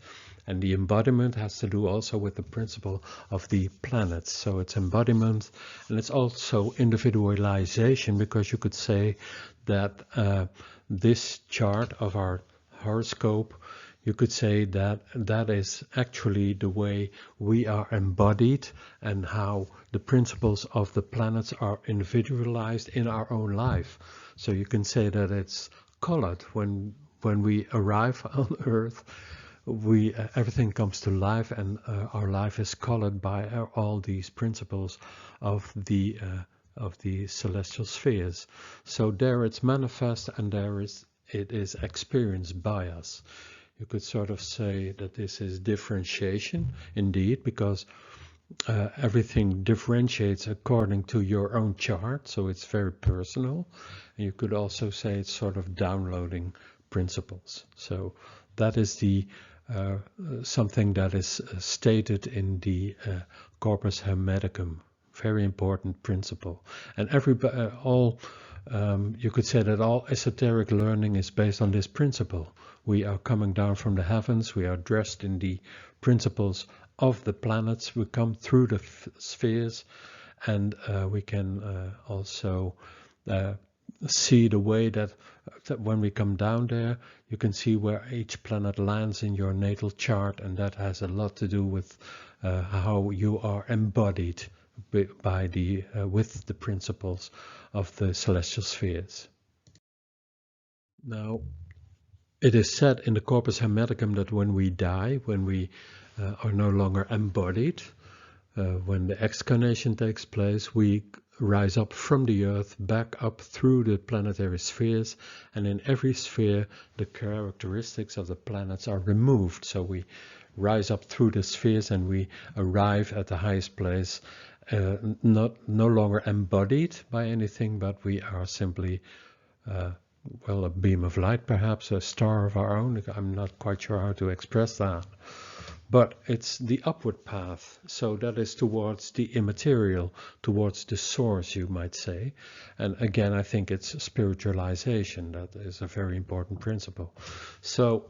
and the embodiment has to do also with the principle of the planets. So it's embodiment, and it's also individualization, because you could say that this chart of our horoscope, you could say that that is actually the way we are embodied, and how the principles of the planets are individualized in our own life. So you can say that it's colored. When we arrive on Earth, everything comes to life, and our life is colored by all these principles of the celestial spheres. So there it's manifest, and there it is experienced by us. You could sort of say that this is differentiation, indeed, because everything differentiates according to your own chart, so it's very personal. And you could also say it's sort of downloading principles. So that is the something that is stated in the Corpus Hermeticum, very important principle. And you could say that all esoteric learning is based on this principle. We are coming down from the heavens, we are dressed in the principles of the planets, we come through the spheres, and we can also see the way that when we come down there, you can see where each planet lands in your natal chart, and that has a lot to do with how you are embodied with the principles of the celestial spheres. Now, it is said in the Corpus Hermeticum that when we die, when we are no longer embodied, when the excarnation takes place, we rise up from the Earth back up through the planetary spheres, and in every sphere the characteristics of the planets are removed. So we rise up through the spheres and we arrive at the highest place, no longer embodied by anything, but we are simply well, a beam of light, perhaps a star of our own. I'm not quite sure how to express that. But it's the upward path, so that is towards the immaterial, towards the source, you might say. And again, I think it's spiritualization. That is a very important principle. So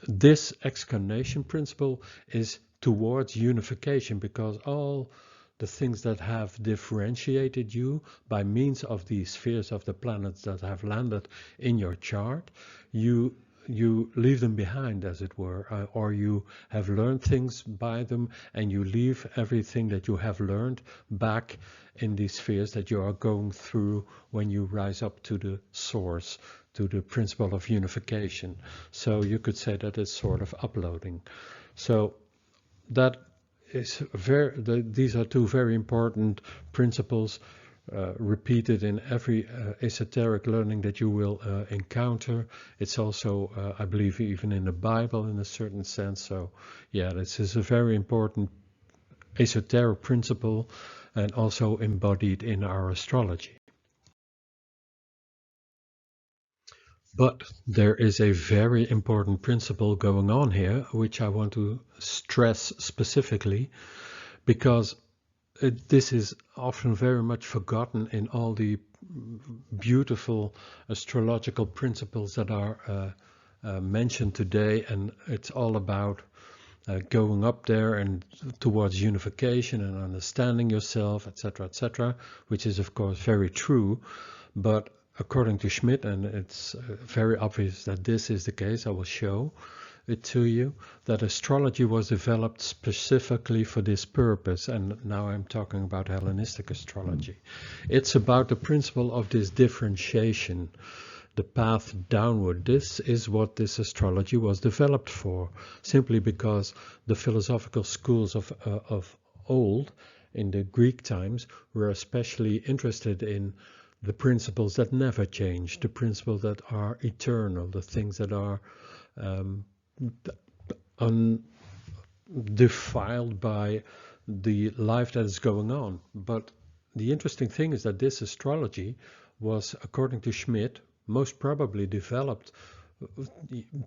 this excarnation principle is towards unification, because all the things that have differentiated you by means of these spheres of the planets that have landed in your chart, you leave them behind, as it were, or you have learned things by them and you leave everything that you have learned back in these spheres that you are going through when you rise up to the source, to the principle of unification. So you could say that it's sort of uploading. So that is these are two very important principles repeated in every esoteric learning that you will encounter. It's also, I believe, even in the Bible in a certain sense. So yeah, this is a very important esoteric principle and also embodied in our astrology. But there is a very important principle going on here, which I want to stress specifically, because this is often very much forgotten in all the beautiful astrological principles that are mentioned today, and it's all about going up there and towards unification and understanding yourself, etc., which is of course very true. But according to Schmidt, and it's very obvious that this is the case, I will show it to you, that astrology was developed specifically for this purpose. And now I'm talking about Hellenistic astrology. It's about the principle of this differentiation, the path downward. This is what this astrology was developed for, simply because the philosophical schools of old, in the Greek times, were especially interested in the principles that never change, the principles that are eternal, the things that are undefiled by the life that is going on. But the interesting thing is that this astrology was, according to Schmidt, most probably developed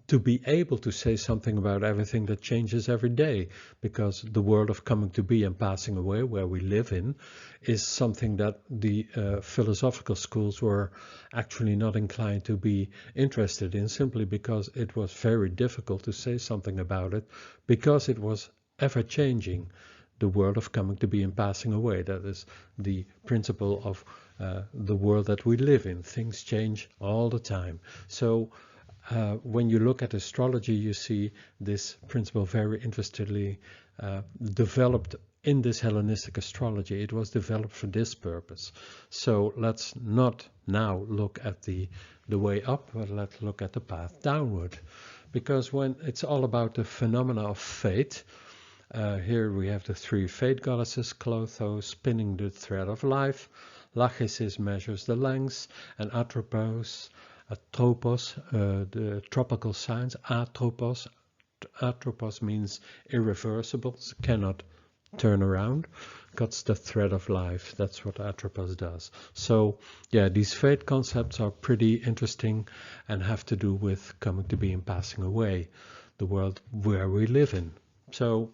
to be able to say something about everything that changes every day, because the world of coming to be and passing away, where we live in, is something that the philosophical schools were actually not inclined to be interested in, simply because it was very difficult to say something about it, because it was ever changing. The world of coming to be and passing away, that is the principle of the world that we live in. Things change all the time. So when you look at astrology, you see this principle very interestedly developed in this Hellenistic astrology. It was developed for this purpose. So let's not now look at the way up, but let's look at the path downward. Because when it's all about the phenomena of fate, here we have the three fate goddesses, Clotho spinning the thread of life, Lachesis measures the lengths, and Atropos, the tropical signs. Atropos means irreversible, cannot turn around, cuts the thread of life. That's what Atropos does. So yeah, these fate concepts are pretty interesting and have to do with coming to be and passing away, the world where we live in. So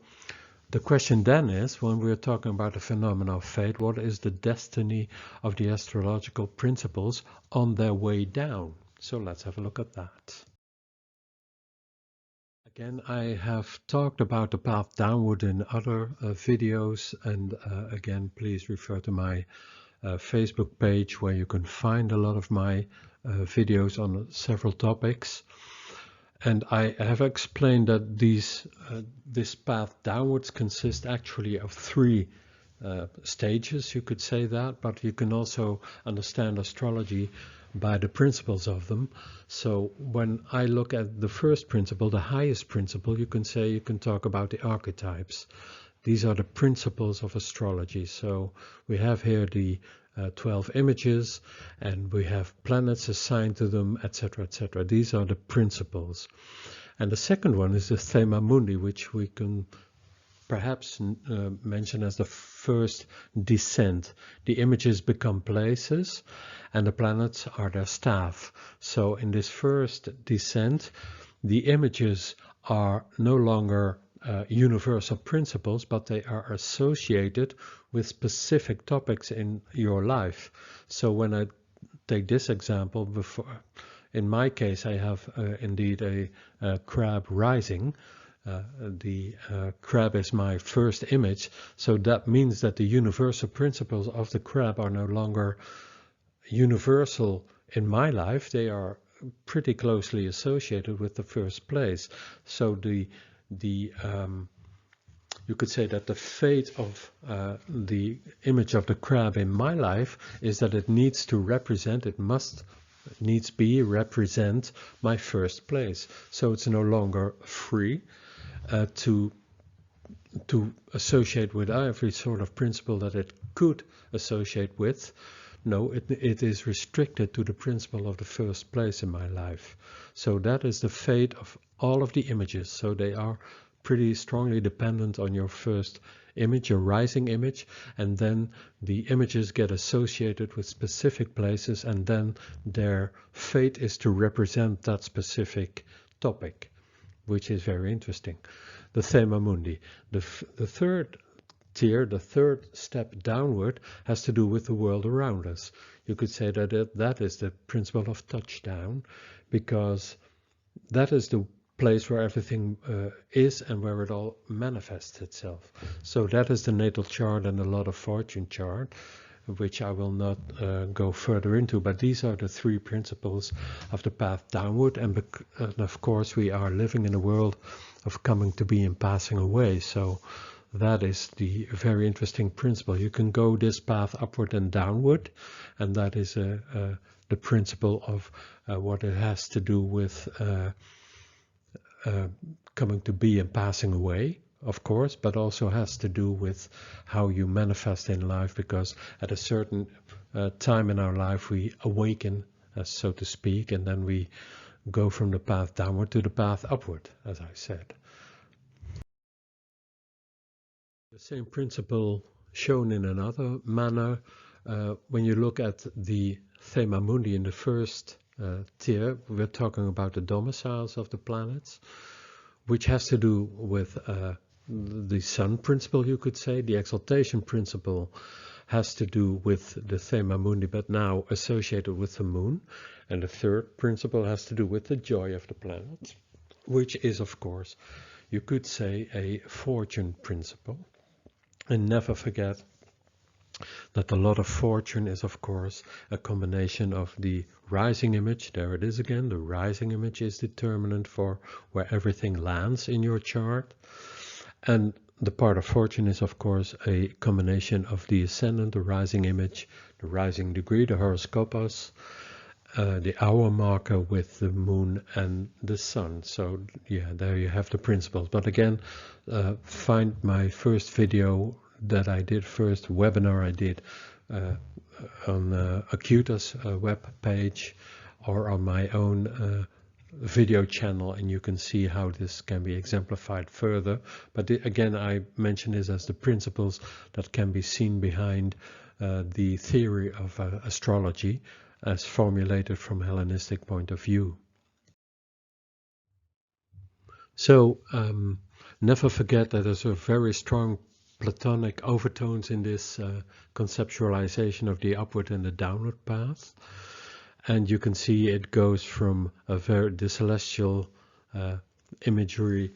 the question then is, when we're talking about the phenomena of fate, what is the destiny of the astrological principles on their way down? So let's have a look at that. Again, I have talked about the path downward in other videos, and again, please refer to my Facebook page, where you can find a lot of my videos on several topics. And I have explained that this path downwards consists actually of three stages, you could say that, but you can also understand astrology by the principles of them. So when I look at the first principle, the highest principle, you can talk about the archetypes. These are the principles of astrology. So we have here the 12 images, and we have planets assigned to them, etc., etc. These are the principles. And the second one is the Thema Mundi, which we can perhaps mention as the first descent. The images become places, and the planets are their staff. So in this first descent, the images are no longer universal principles, but they are associated with specific topics in your life. So when I take this example, before, in my case, I have indeed a crab rising. The crab is my first image, so that means that the universal principles of the crab are no longer universal in my life. They are pretty closely associated with the first place. So you could say that the fate of the image of the crab in my life is that it needs to represent, needs be represent my first place. So it's no longer free to associate with every sort of principle that it could associate with. No, it is restricted to the principle of the first place in my life. So that is the fate of all of the images. So they are pretty strongly dependent on your first image, your rising image, and then the images get associated with specific places, and then their fate is to represent that specific topic, which is very interesting. The Thema Mundi. The third tier, the third step downward, has to do with the world around us. You could say that that is the principle of touchdown, because that is the place where everything is and where it all manifests itself. So that is the natal chart and a lot of fortune chart, which I will not go further into, but these are the three principles of the path downward. And of course we are living in a world of coming to be and passing away, so that is the very interesting principle. You can go this path upward and downward, and that is the principle of what it has to do with coming to be and passing away, of course, but also has to do with how you manifest in life, because at a certain time in our life we awaken, so to speak, and then we go from the path downward to the path upward, as I said. The same principle shown in another manner when you look at the Thema Mundi in the first tier. We're talking about the domiciles of the planets, which has to do with the sun principle, you could say. The exaltation principle has to do with the Thema Mundi, but now associated with the moon. And the third principle has to do with the joy of the planets, which is, of course, you could say a fortune principle. And never forget that the lot of fortune is, of course, a combination of the rising image. There it is again. The rising image is determinant for where everything lands in your chart. And the part of fortune is, of course, a combination of the ascendant, the rising image, the rising degree, the horoscopos, the hour marker with the moon and the sun. So yeah, there you have the principles. But again, find my first video that I did, first webinar I did on equates web page, or on my own video channel, and you can see how this can be exemplified further. But again, I mention this as the principles that can be seen behind the theory of astrology as formulated from a Hellenistic point of view. So never forget that there's a very strong Platonic overtones in this conceptualization of the upward and the downward path. And you can see it goes from the celestial imagery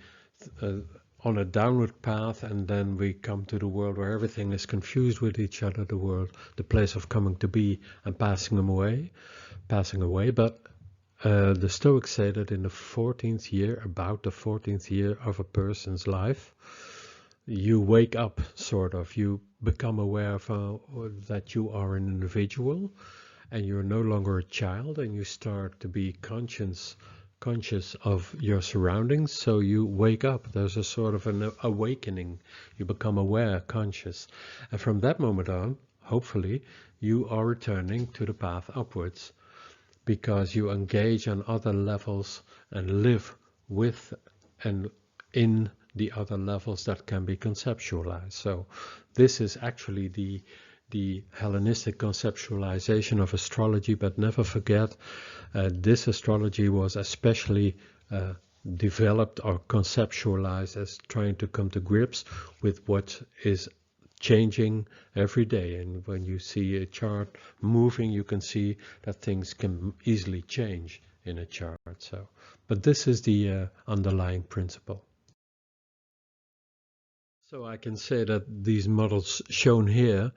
on a downward path, and then we come to the world where everything is confused with each other, the world, the place of coming to be and passing away. But the Stoics say that in the 14th year, about the 14th year of a person's life, you wake up, sort of. You become aware of that you are an individual, and you're no longer a child, and you start to be conscious conscious of your surroundings, so you wake up. There's a sort of an awakening. You become aware, conscious. And from that moment on, hopefully, you are returning to the path upwards, because you engage on other levels and live with and in the other levels that can be conceptualized. So this is actually the Hellenistic conceptualization of astrology, but never forget this astrology was especially developed or conceptualized as trying to come to grips with what is changing every day. And when you see a chart moving, you can see that things can easily change in a chart. So, but this is the underlying principle. So I can say that these models shown here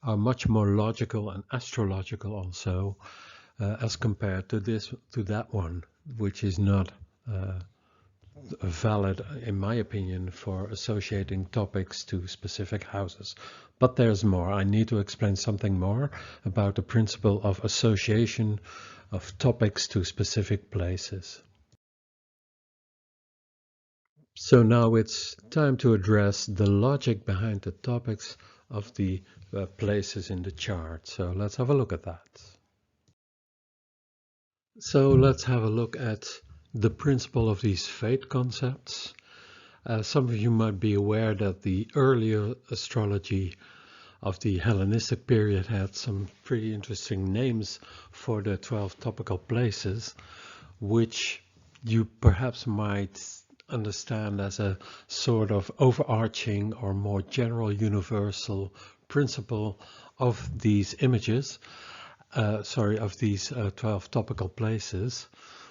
are much more logical and astrological also, as compared to that one, which is not valid, in my opinion, for associating topics to specific houses. But there's more. I need to explain something more about the principle of association of topics to specific places. So now it's time to address the logic behind the topics of the places in the chart. So let's have a look at that. So let's have a look at the principle of these fate concepts. Some of you might be aware that the earlier astrology of the Hellenistic period had some pretty interesting names for the 12 topical places, which you perhaps might understand as a sort of overarching or more general universal principle of these images, of these 12 topical places.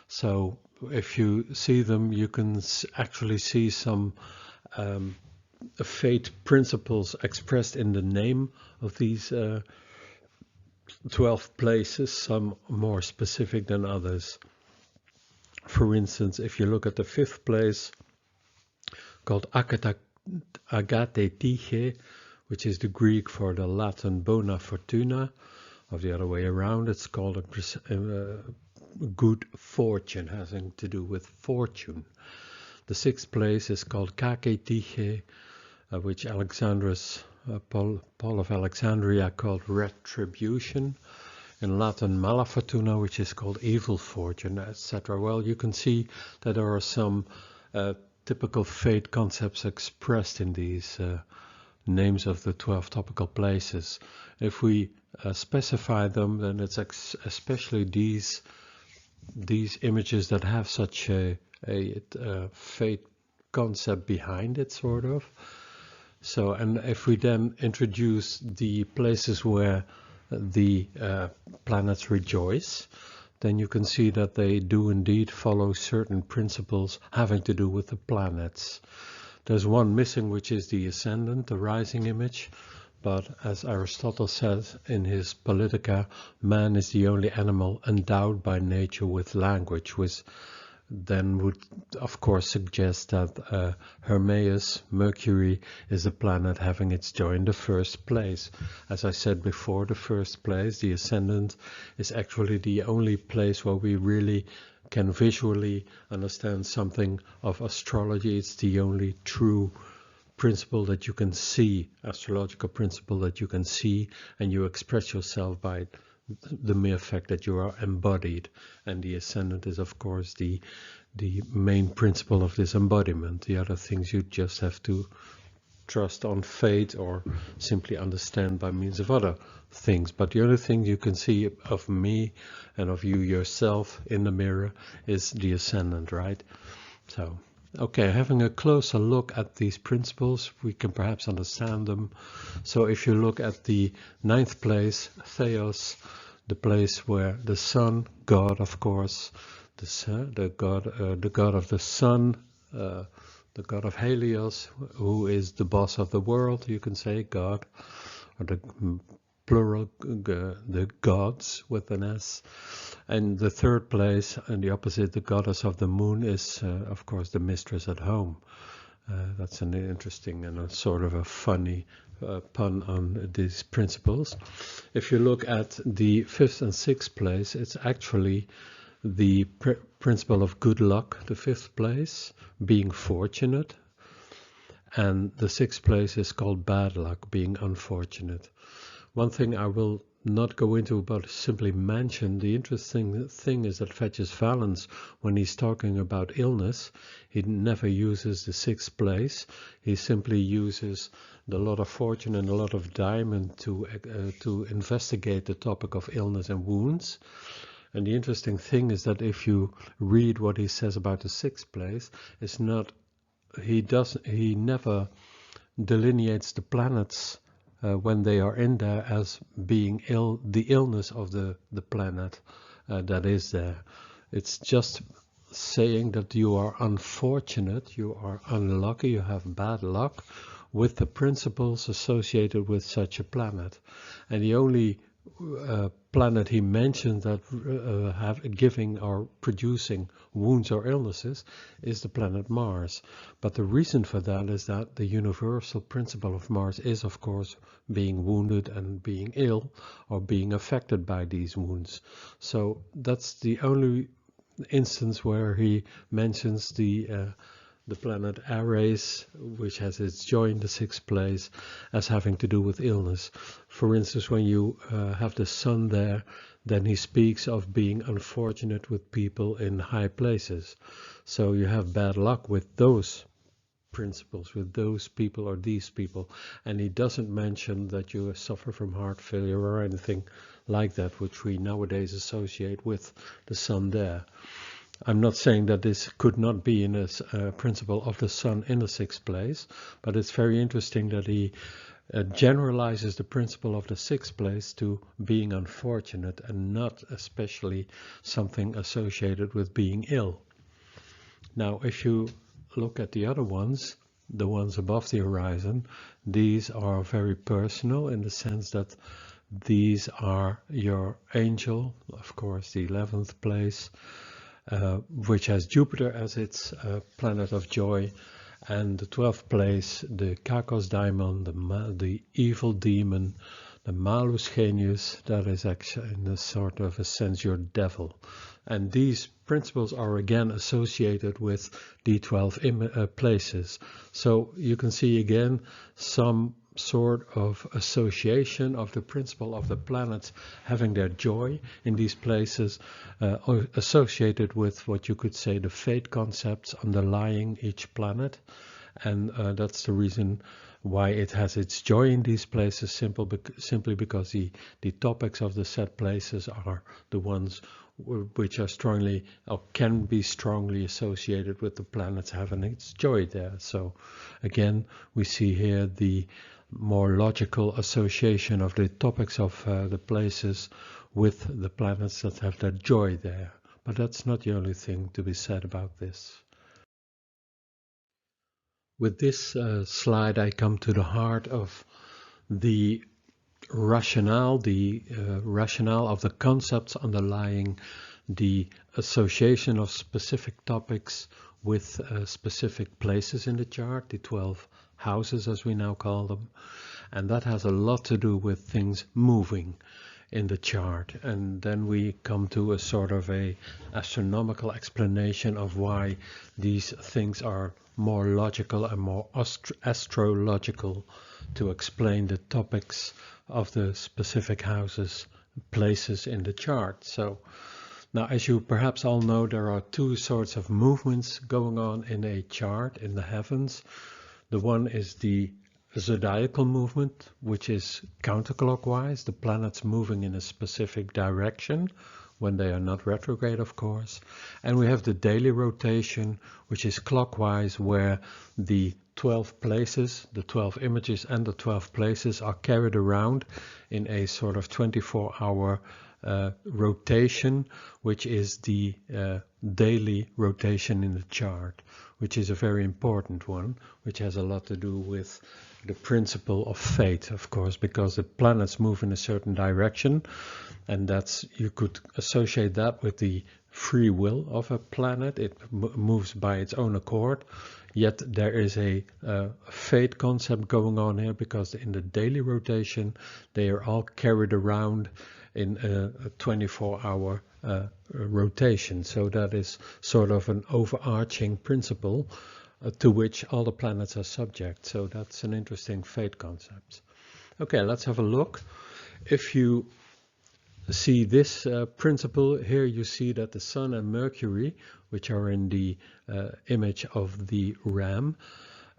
So if you see them, you can actually see some fate principles expressed in the name of these 12 places, some more specific than others. For instance, if you look at the 5th place, called Agate Tige, which is the Greek for the Latin Bona Fortuna, or the other way around, it's called a good fortune, having to do with fortune. The 6th place is called Kake Tige, which Paul of Alexandria called retribution. In Latin, Mala Fortuna, which is called evil fortune, etc. Well, you can see that there are some typical fate concepts expressed in these names of the 12 topical places. If we specify them, then it's especially these images that have such a fate concept behind it, sort of. So, and if we then introduce the places where the planets rejoice, then you can see that they do indeed follow certain principles having to do with the planets. There's one missing, which is the ascendant, the rising image. But as Aristotle says in his Politica, man is the only animal endowed by nature with language, which then would of course suggest that Hermes, Mercury, is a planet having its joy in the 1st place. As I said before, the 1st place, the ascendant, is actually the only place where we really can visually understand something of astrology. It's the only true principle that you can see, astrological principle that you can see, and you express yourself by the mere fact that you are embodied. And the ascendant is of course the main principle of this embodiment. The other things you just have to trust on fate or simply understand by means of other things. But the only thing you can see of me and of you yourself in the mirror is the ascendant, right? So okay, having a closer look at these principles, we can perhaps understand them. So if you look at the 9th place, Theos, the place where the sun, God of course, the god of the sun, the god of Helios, who is the boss of the world, you can say, God, or the plural, the gods with an S. And the 3rd place, and the opposite, the goddess of the moon, is of course the mistress at home. That's an interesting and a sort of a funny pun on these principles. If you look at the 5th and 6th place, it's actually the principle of good luck, the 5th place, being fortunate, and the 6th place is called bad luck, being unfortunate. One thing I will not go into but simply mention, the interesting thing is that Fetches Valens, when he's talking about illness, he never uses the 6th place. He simply uses the lot of fortune and a lot of diamond to investigate the topic of illness and wounds. And the interesting thing is that if you read what he says about the 6th place, it's not, he never delineates the planets when they are in there as being ill, the illness of the planet that is there. It's just saying that you are unfortunate, you are unlucky, you have bad luck with the principles associated with such a planet. And the only planet he mentioned that giving or producing wounds or illnesses is the planet Mars. But the reason for that is that the universal principle of Mars is, of course, being wounded and being ill or being affected by these wounds. So that's the only instance where he mentions the planet Aries, which has its joy in the 6th place, as having to do with illness. For instance, when you have the sun there, then he speaks of being unfortunate with people in high places. So you have bad luck with those principles, with those people or these people. And he doesn't mention that you suffer from heart failure or anything like that, which we nowadays associate with the sun there. I'm not saying that this could not be in a principle of the sun in the 6th place, but it's very interesting that he generalizes the principle of the 6th place to being unfortunate and not especially something associated with being ill. Now, if you look at the other ones, the ones above the horizon, these are very personal in the sense that these are your angel, of course, the 11th place, which has Jupiter as its planet of joy, and the 12th place, the Kakos daimon, the evil demon, the Malus genius, that is actually in a sort of a sense your devil. And these principles are again associated with the 12 places. So you can see again some sort of association of the principle of the planets having their joy in these places, associated with what you could say the fate concepts underlying each planet. And that's the reason why it has its joy in these places, simply because the topics of the set places are the ones which are strongly or can be strongly associated with the planets having its joy there. So again, we see here the more logical association of the topics of the places with the planets that have their joy there. But that's not the only thing to be said about this. With this slide, I come to the heart of the rationale, rationale of the concepts underlying the association of specific topics with specific places in the chart, the 12 houses as we now call them. And that has a lot to do with things moving in the chart. And then we come to a sort of a astronomical explanation of why these things are more logical and more astrological to explain the topics of the specific houses, places in the chart. So now, as you perhaps all know, there are two sorts of movements going on in a chart in the heavens. The one is the zodiacal movement, which is counterclockwise, the planets moving in a specific direction when they are not retrograde, of course. And we have the daily rotation, which is clockwise, where the 12 places, the 12 images and the 12 places are carried around in a sort of 24-hour rotation, which is the daily rotation in the chart, which is a very important one, which has a lot to do with the principle of fate, of course, because the planets move in a certain direction, and that's, you could associate that with the free will of a planet. It moves by its own accord, yet there is a fate concept going on here, because in the daily rotation they are all carried around in a 24-hour rotation. So that is sort of an overarching principle to which all the planets are subject. So that's an interesting fate concept. Okay, let's have a look. If you see this principle here, you see that the Sun and Mercury, which are in the image of the ram,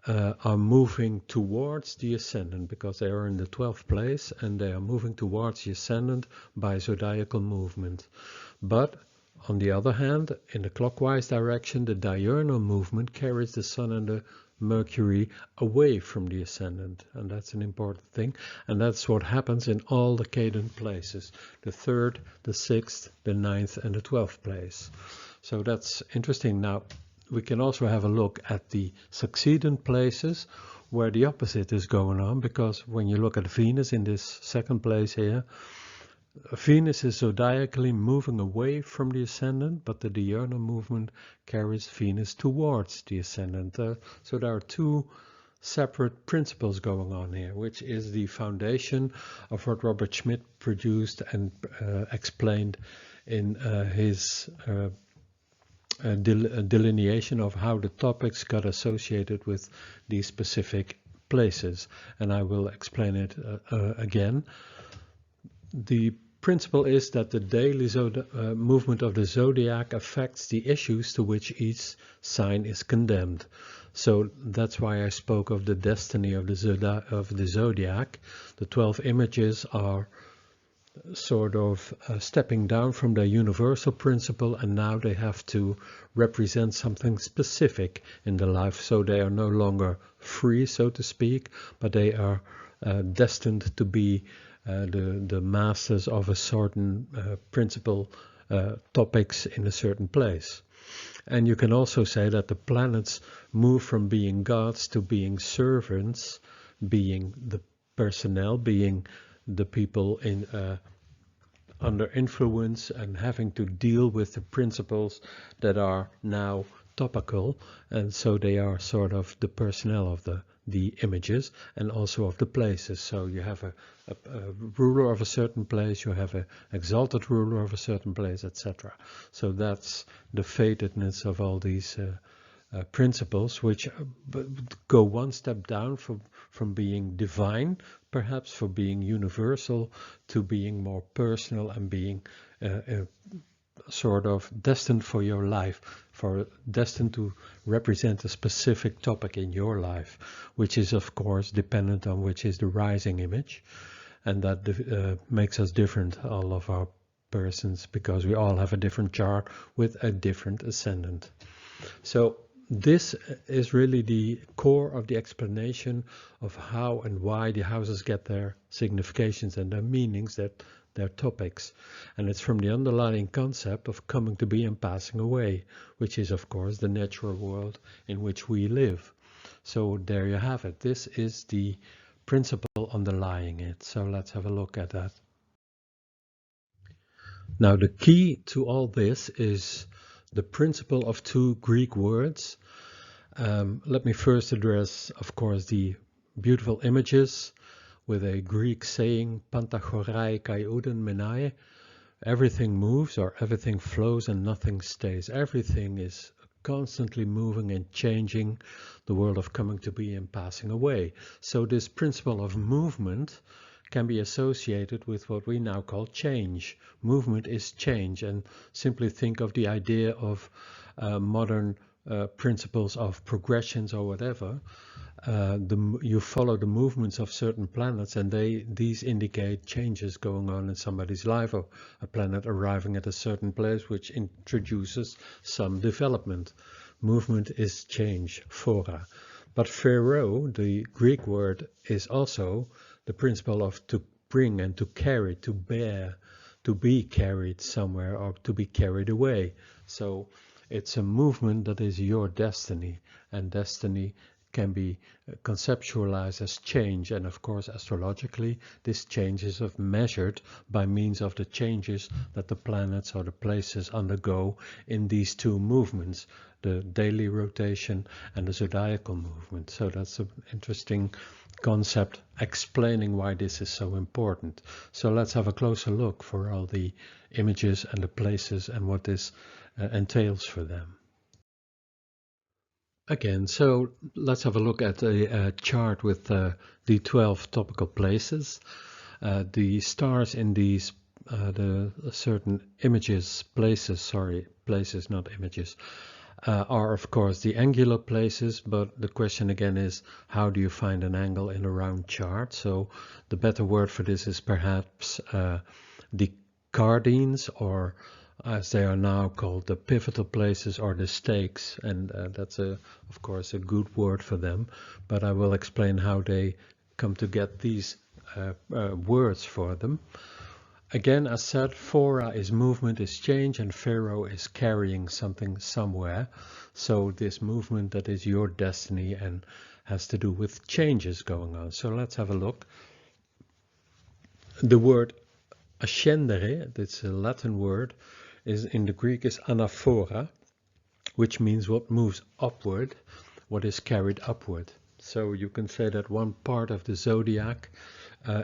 are moving towards the ascendant because they are in the 12th place and they are moving towards the ascendant by zodiacal movement. But on the other hand, in the clockwise direction, the diurnal movement carries the Sun and the Mercury away from the ascendant, and that's an important thing, and that's what happens in all the cadent places, the 3rd, the 6th, the 9th and the 12th place. So that's interesting. Now we can also have a look at the succedent places where the opposite is going on, because when you look at Venus in this 2nd place here, Venus is zodiacally moving away from the ascendant, but the diurnal movement carries Venus towards the ascendant. So there are two separate principles going on here, which is the foundation of what Robert Schmidt produced and explained in his delineation of how the topics got associated with these specific places. And I will explain it again. The principle is that the daily movement of the zodiac affects the issues to which each sign is condemned. So that's why I spoke of the destiny of the zodiac. The 12 images are sort of stepping down from their universal principle, and now they have to represent something specific in the life. So they are no longer free, so to speak, but they are destined to be the masters of a certain principal topics in a certain place. And you can also say that the planets move from being gods to being servants, being the personnel, being the people in under influence and having to deal with the principles that are now topical, and so they are sort of the personnel of the images and also of the places. So you have a ruler of a certain place, you have an exalted ruler of a certain place, etc. So that's the fatedness of all these principles, which go one step down from being divine, perhaps, for being universal, to being more personal and being sort of destined for your life, destined to represent a specific topic in your life, which is of course dependent on which is the rising image, and that makes us different, all of our persons, because we all have a different chart with a different ascendant. So this is really the core of the explanation of how and why the houses get their significations and their meanings, their topics. And it's from the underlying concept of coming to be and passing away, which is of course the natural world in which we live. So there you have it. This is the principle underlying it. So let's have a look at that. Now the key to all this is the principle of two Greek words. Let me first address, of course, the beautiful images with a Greek saying, Pantachorai kai uden menai, everything moves or everything flows and nothing stays. Everything is constantly moving and changing, the world of coming to be and passing away. So this principle of movement can be associated with what we now call change. Movement is change, and simply think of the idea of modern principles of progressions or whatever. You follow the movements of certain planets, and these indicate changes going on in somebody's life, or a planet arriving at a certain place which introduces some development. Movement is change, phora. But phero, the Greek word, is also the principle of to bring and to carry, to bear, to be carried somewhere or to be carried away. So it's a movement that is your destiny, and destiny can be conceptualized as change, and of course astrologically this change is measured by means of the changes that the planets or the places undergo in these two movements, the daily rotation and the zodiacal movement. So that's an interesting concept explaining why this is so important. So let's have a closer look for all the images and the places and what this entails for them. Again, so let's have a look at a chart with the 12 topical places. The stars in these, the certain images, places, not images, are of course the angular places, but the question again is, how do you find an angle in a round chart? So the better word for this is perhaps the cardines, or as they are now called, the pivotal places or the stakes, and that's of course a good word for them, but I will explain how they come to get these words for them. Again, as said, fora is movement, is change, and pharaoh is carrying something somewhere. So this movement that is your destiny and has to do with changes going on. So let's have a look. The word ascendere, that's a Latin word, is in the Greek is anaphora, which means what moves upward, what is carried upward. So you can say that one part of the zodiac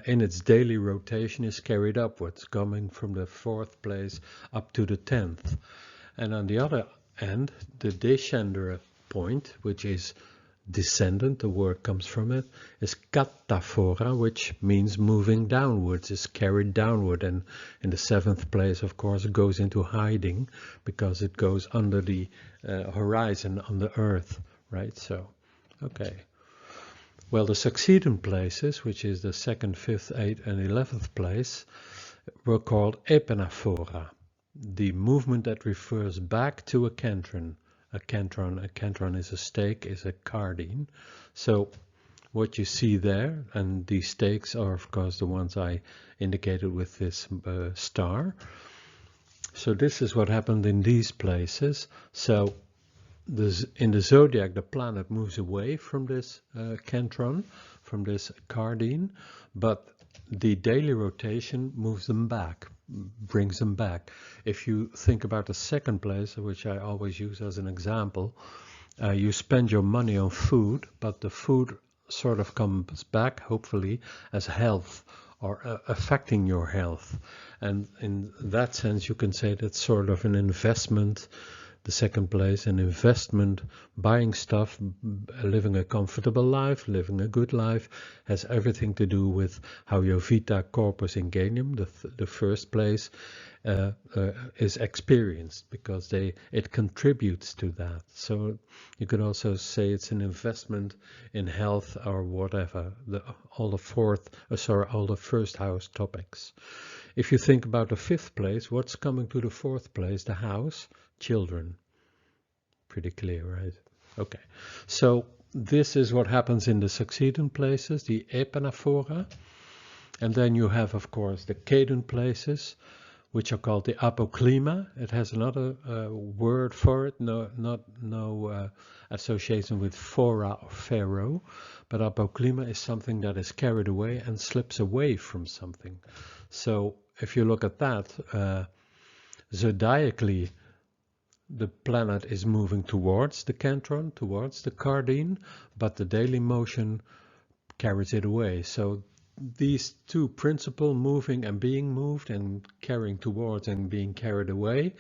in its daily rotation is carried upwards, coming from the 4th place up to the 10th. And on the other end, the descendere point, which is descendant, the word comes from it, is kataphora, which means moving downwards, is carried downward, and in the 7th place of course it goes into hiding because it goes under the horizon on the earth, right? So okay, well, the succeeding places, which is the 2nd, 5th, 8th and 11th place, were called epanaphora, the movement that refers back to a cantron. A cantron is a stake, is a cardine. So what you see there, and these stakes are of course the ones I indicated with this star. So this is what happened in these places. So in the zodiac, the planet moves away from this cantron, from this cardine, but the daily rotation moves them back, brings them back. If you think about the 2nd place, which I always use as an example, you spend your money on food, but the food sort of comes back, hopefully, as health, or affecting your health. And in that sense, you can say that's sort of an investment. The 2nd place, an investment, buying stuff, living a comfortable life, living a good life, has everything to do with how your vita corpus ingenium, the 1st place, is experienced, because it contributes to that. So you could also say it's an investment in health or whatever, all the 1st house topics. If you think about the 5th place, what's coming to the 4th place? The house, children. Pretty clear, right? Okay, so this is what happens in the succeeding places, the epanaphora. And then you have, of course, the cadent places, which are called the apoclima. It has another word for it, no association with fora or pharaoh, but apoclima is something that is carried away and slips away from something. So if you look at that, zodiacally, the planet is moving towards the cantron, towards the cardine, but the daily motion carries it away. So these two principles, moving and being moved, and carrying towards and being carried away,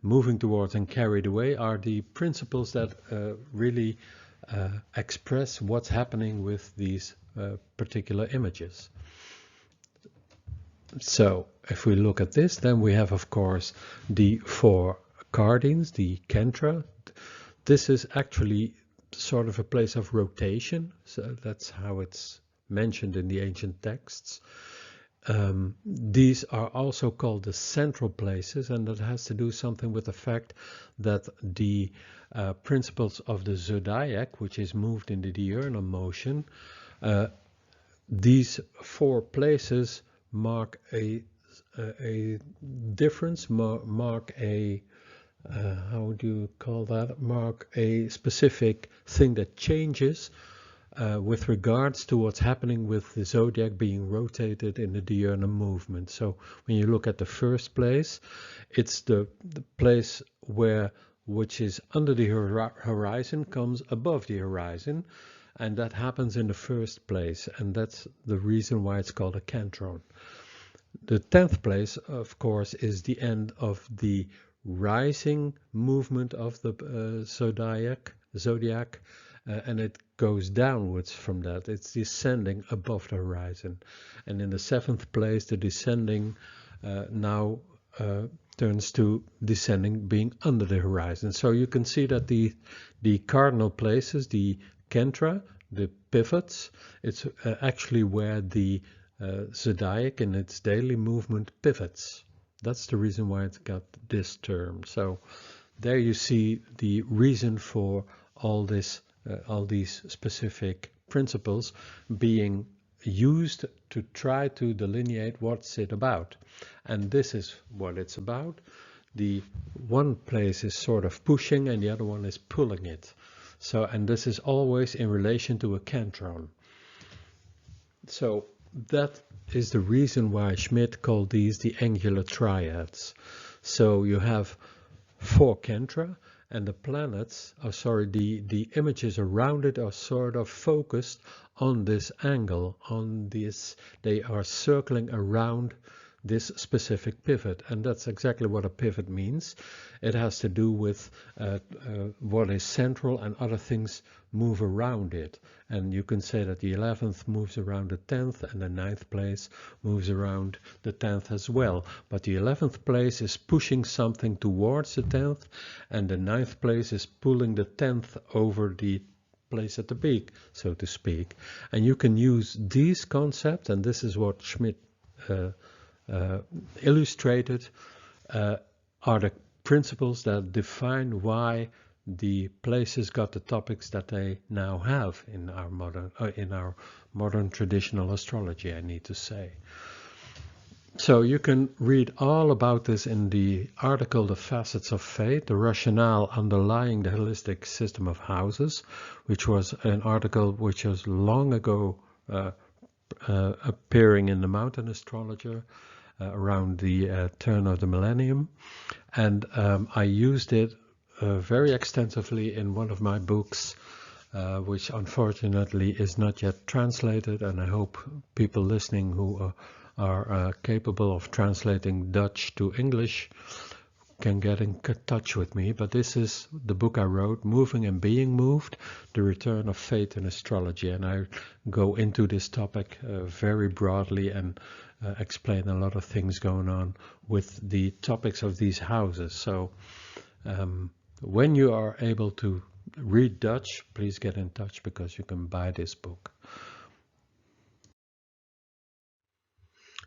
moving towards and carried away, are the principles that really express what's happening with these particular images. So if we look at this, then we have, of course, the 4 cardines, the cantra. This is actually sort of a place of rotation, so that's how it's mentioned in the ancient texts. These are also called the central places, and that has to do something with the fact that the principles of the zodiac, which is moved in the diurnal motion, these 4 places mark a difference, mark a how do you call that, mark a specific thing that changes with regards to what's happening with the zodiac being rotated in the diurnal movement. So when you look at the first place, it's the place which is under the horizon comes above the horizon, and that happens in the first place, and that's the reason why it's called a cantron. The 10th place, of course, is the end of the rising movement of the zodiac, and it goes downwards from that. It's descending above the horizon. And in the 7th place, the descending now turns to descending, being under the horizon. So you can see that the cardinal places, the kentra, the pivots, it's actually where the zodiac in its daily movement pivots. That's the reason why it's got this term. So there you see the reason for all these specific principles being used to try to delineate what's it about. And this is what it's about. The one place is sort of pushing and the other one is pulling it. So, and this is always in relation to a cantron. So that is the reason why Schmidt called these the angular triads. So you have 4 kentra, and the planets, the images around it are sort of focused on this angle, on this, they are circling around this specific pivot, and that's exactly what a pivot means. It has to do with what is central, and other things move around it. And you can say that the 11th moves around the 10th, and the 9th place moves around the 10th as well. But the 11th place is pushing something towards the 10th, and the 9th place is pulling the 10th over the place at the peak, so to speak. And you can use these concepts, and this is what Schmidt illustrated, are the principles that define why the places got the topics that they now have in our modern traditional astrology, I need to say. So you can read all about this in the article The Facets of Fate, the rationale underlying the holistic system of houses, which was an article which was long ago appearing in the Mountain Astrologer around the turn of the millennium. And I used it very extensively in one of my books, which unfortunately is not yet translated, and I hope people listening who are capable of translating Dutch to English can get in touch with me. But this is the book I wrote, Moving and Being Moved, The Return of Fate in Astrology, and I go into this topic very broadly and explain a lot of things going on with the topics of these houses. So when you are able to read Dutch, please get in touch, because you can buy this book.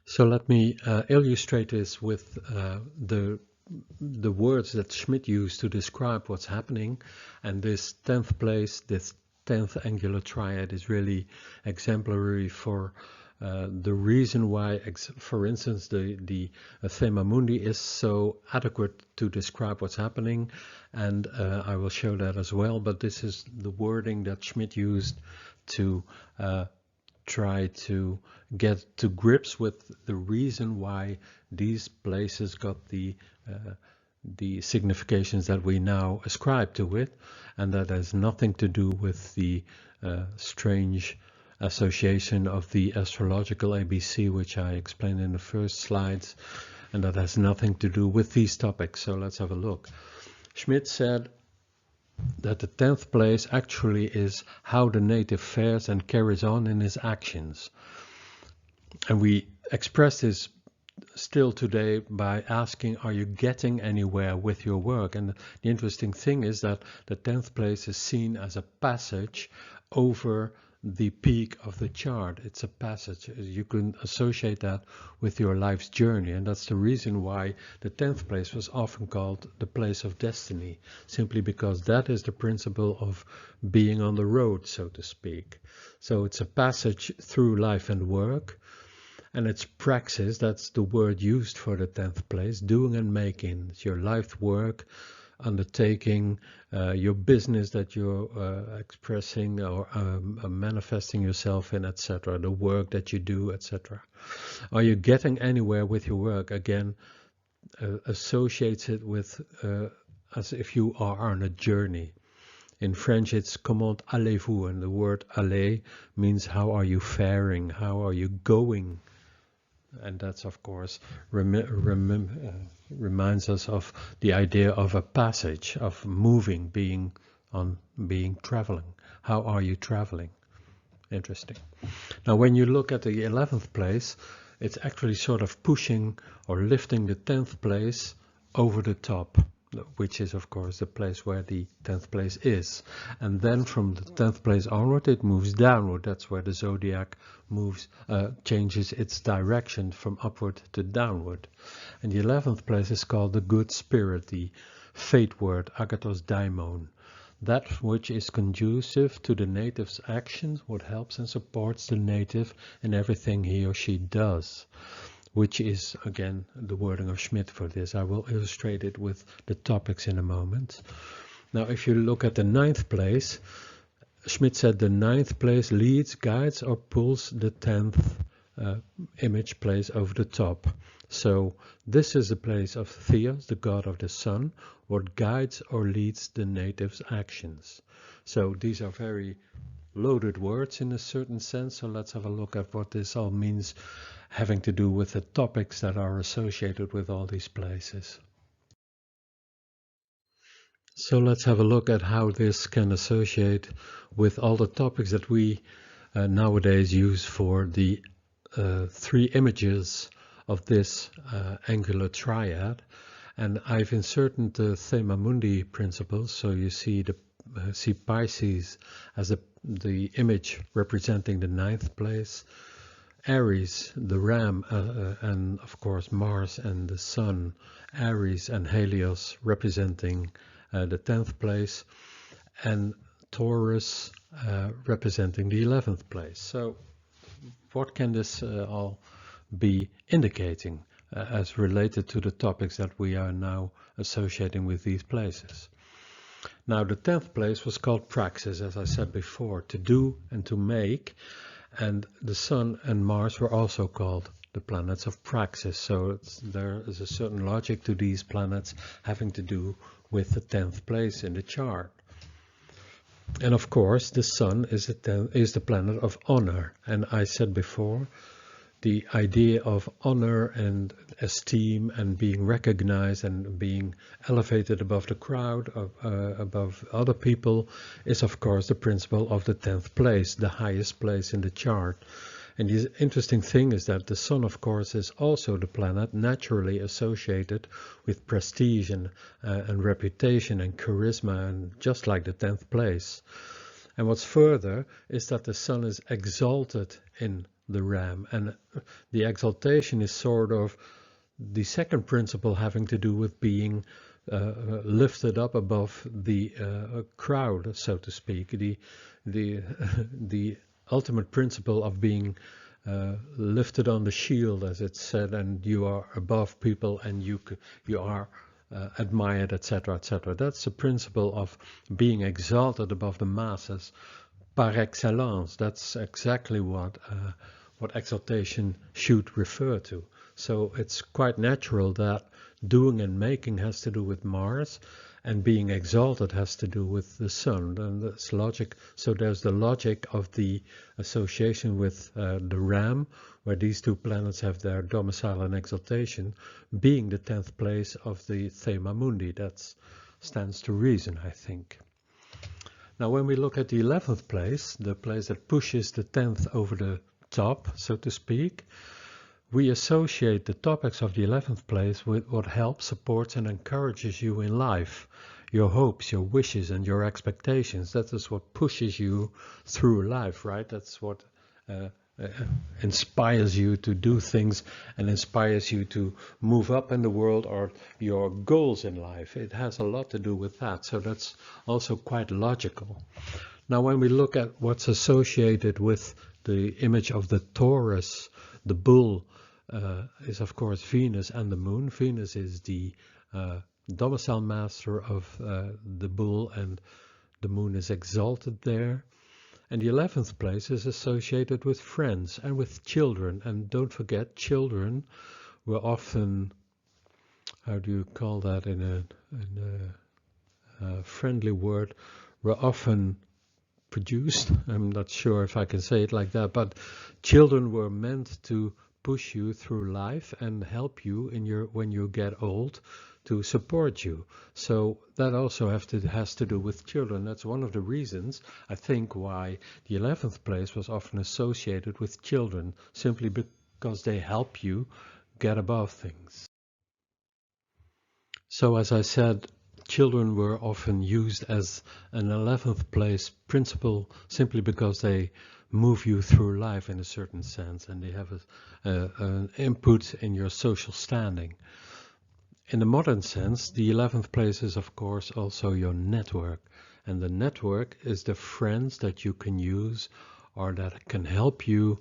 So let me illustrate this with the words that Schmidt used to describe what's happening. And this 10th place, this 10th angular triad, is really exemplary for the reason why, for instance, the Thema Mundi is so adequate to describe what's happening, and I will show that as well. But this is the wording that Schmidt used to try to get to grips with the reason why these places got the significations that we now ascribe to it, and that has nothing to do with the strange association of the astrological ABC, which I explained in the first slides, and that has nothing to do with these topics. So let's have a look. Schmidt said that the 10th place actually is how the native fares and carries on in his actions. And we express this still today by asking, are you getting anywhere with your work? And the interesting thing is that the 10th place is seen as a passage over the peak of the chart. It's a passage. You can associate that with your life's journey, and that's the reason why the 10th place was often called the place of destiny, simply because that is the principle of being on the road, so to speak. So it's a passage through life and work, and it's praxis. That's the word used for the 10th place, doing and making. It's your life work, undertaking, your business that you're expressing or manifesting yourself in, etc., the work that you do, etc. Are you getting anywhere with your work? Again, associates it with as if you are on a journey. In French, it's comment allez-vous, and the word aller means how are you faring, how are you going? And that's, of course, reminds us of the idea of a passage, of moving, being traveling. How are you traveling? Interesting. Now, when you look at the 11th place, it's actually sort of pushing or lifting the 10th place over the top, which is, of course, the place where the 10th place is. And then from the 10th place onward, it moves downward. That's where the zodiac moves, changes its direction from upward to downward. And the 11th place is called the good spirit, the fate word, agathos daimon. That which is conducive to the native's actions, what helps and supports the native in everything he or she does. Which is, again, the wording of Schmidt for this. I will illustrate it with the topics in a moment. Now, if you look at the 9th place, Schmidt said the 9th place leads, guides, or pulls the 10th image place over the top. So this is the place of Theos, the god of the sun, what guides or leads the native's actions. So these are very loaded words in a certain sense, so let's have a look at what this all means, having to do with the topics that are associated with all these places. So let's have a look at how this can associate with all the topics that we nowadays use for the 3 images of this angular triad. And I've inserted the Thema Mundi principles, so you see Pisces as the image representing the 9th place, Aries, the ram, and of course Mars and the sun, Aries and Helios representing the 10th place, and Taurus representing the 11th place. So what can this all be indicating as related to the topics that we are now associating with these places? Now, the 10th place was called praxis, as I said before, to do and to make. And the Sun and Mars were also called the planets of praxis. So there is a certain logic to these planets having to do with the 10th place in the chart. And of course, the Sun is the planet of honor. And I said before, the idea of honor and esteem and being recognized and being elevated above the crowd, above other people, is of course the principle of the 10th place, the highest place in the chart. And the interesting thing is that the Sun, of course, is also the planet naturally associated with prestige and reputation and charisma, and just like the 10th place. And what's further is that the Sun is exalted in the ram, and the exaltation is sort of the second principle having to do with being lifted up above the crowd, so to speak, the ultimate principle of being lifted on the shield, as it's said, and you are above people and you are admired, etc., etc. That's the principle of being exalted above the masses par excellence. That's exactly what exaltation should refer to. So it's quite natural that doing and making has to do with Mars, and being exalted has to do with the Sun. And that's logic. So there's the logic of the association with the ram, where these 2 planets have their domicile and exaltation, being the 10th place of the Thema Mundi. That stands to reason, I think. Now, when we look at the 11th place, the place that pushes the 10th over the top, so to speak, we associate the topics of the 11th place with what helps, supports, and encourages you in life. Your hopes, your wishes, and your expectations. That is what pushes you through life, right? That's what inspires you to do things and inspires you to move up in the world, or your goals in life. It has a lot to do with that. So that's also quite logical. Now, when we look at what's associated with the image of the Taurus, the bull, is of course Venus and the moon. Venus is the domicile master of the bull, and the moon is exalted there. And the 11th place is associated with friends and with children. And don't forget, children were often, how do you call that in a friendly word, were often produced. I'm not sure if I can say it like that, but children were meant to push you through life and help you in your when you get old, to support you. So that also has to do with children. That's one of the reasons, I think, why the 11th place was often associated with children, simply because they help you get above things. So as I said, children were often used as an 11th place principle simply because they move you through life in a certain sense, and they have an input in your social standing. In the modern sense, the 11th place is of course also your network, and the network is the friends that you can use or that can help you